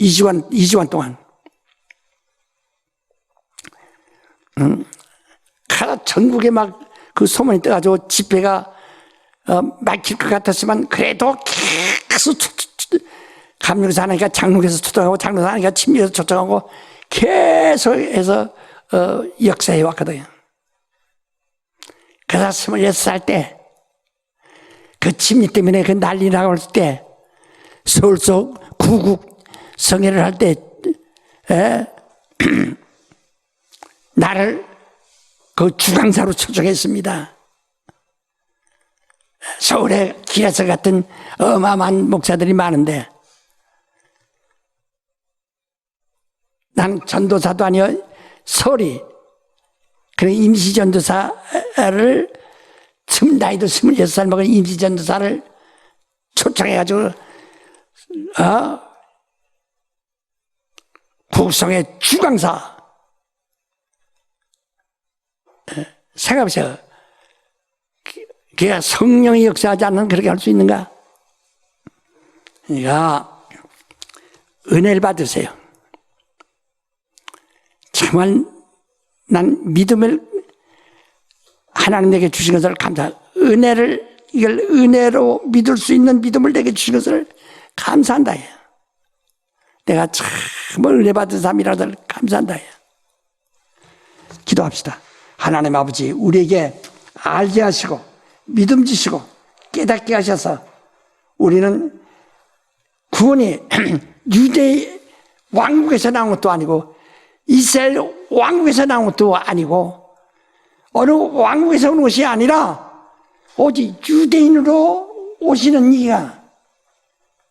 2주간 동안. 전국에 막 그 소문이 떠가지고 집회가 막힐 것 같았지만 그래도 계속 감리에서 하니까 장로에서 초청하고 장로에서 하니까 침례에서 초청하고 계속해서 역사해 왔거든요. 그래서 26살 때 그 침례 때문에 그 난리 나고 할 때 서울 속 구국 성회를 할 때 나를 그 주강사로 초청했습니다. 서울에 기라서 같은 어마어마한 목사들이 많은데 난 전도사도 아니요 서울이 그래 임시전도사를 나이도 26살 먹은 임시전도사를 초청해가지고 국성의 주강사 생각해보세요. 그가 성령이 역사하지 않는 그렇게 할 수 있는가? 그러니까 은혜를 받으세요. 정말 난 믿음을 하나님 내게 주신 것을 이걸 은혜로 믿을 수 있는 믿음을 내게 주신 것을 감사한다. 내가 참 은혜 받은 사람이라서 감사한다. 기도합시다. 하나님 아버지, 우리에게 알게 하시고 믿음 주시고 깨닫게 하셔서 우리는 구원이 유대 왕국에서 나온 것도 아니고 이스라엘 왕국에서 나온 것도 아니고 어느 왕국에서 온 것이 아니라 오직 유대인으로 오시는 이가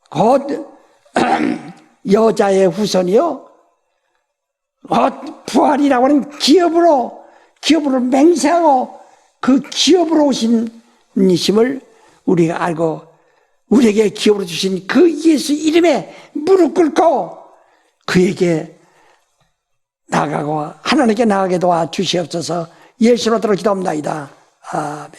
곧 여자의 후손이요 곧 부활이라고 하는 기업으로 맹세하고 그 기업으로 오신 이심을 우리가 알고 우리에게 기업으로 주신 그 예수 이름에 무릎 꿇고 그에게 나아가고 하나님께 나아가게 도와 주시옵소서. 예수로 들어 기도합니다. 아멘.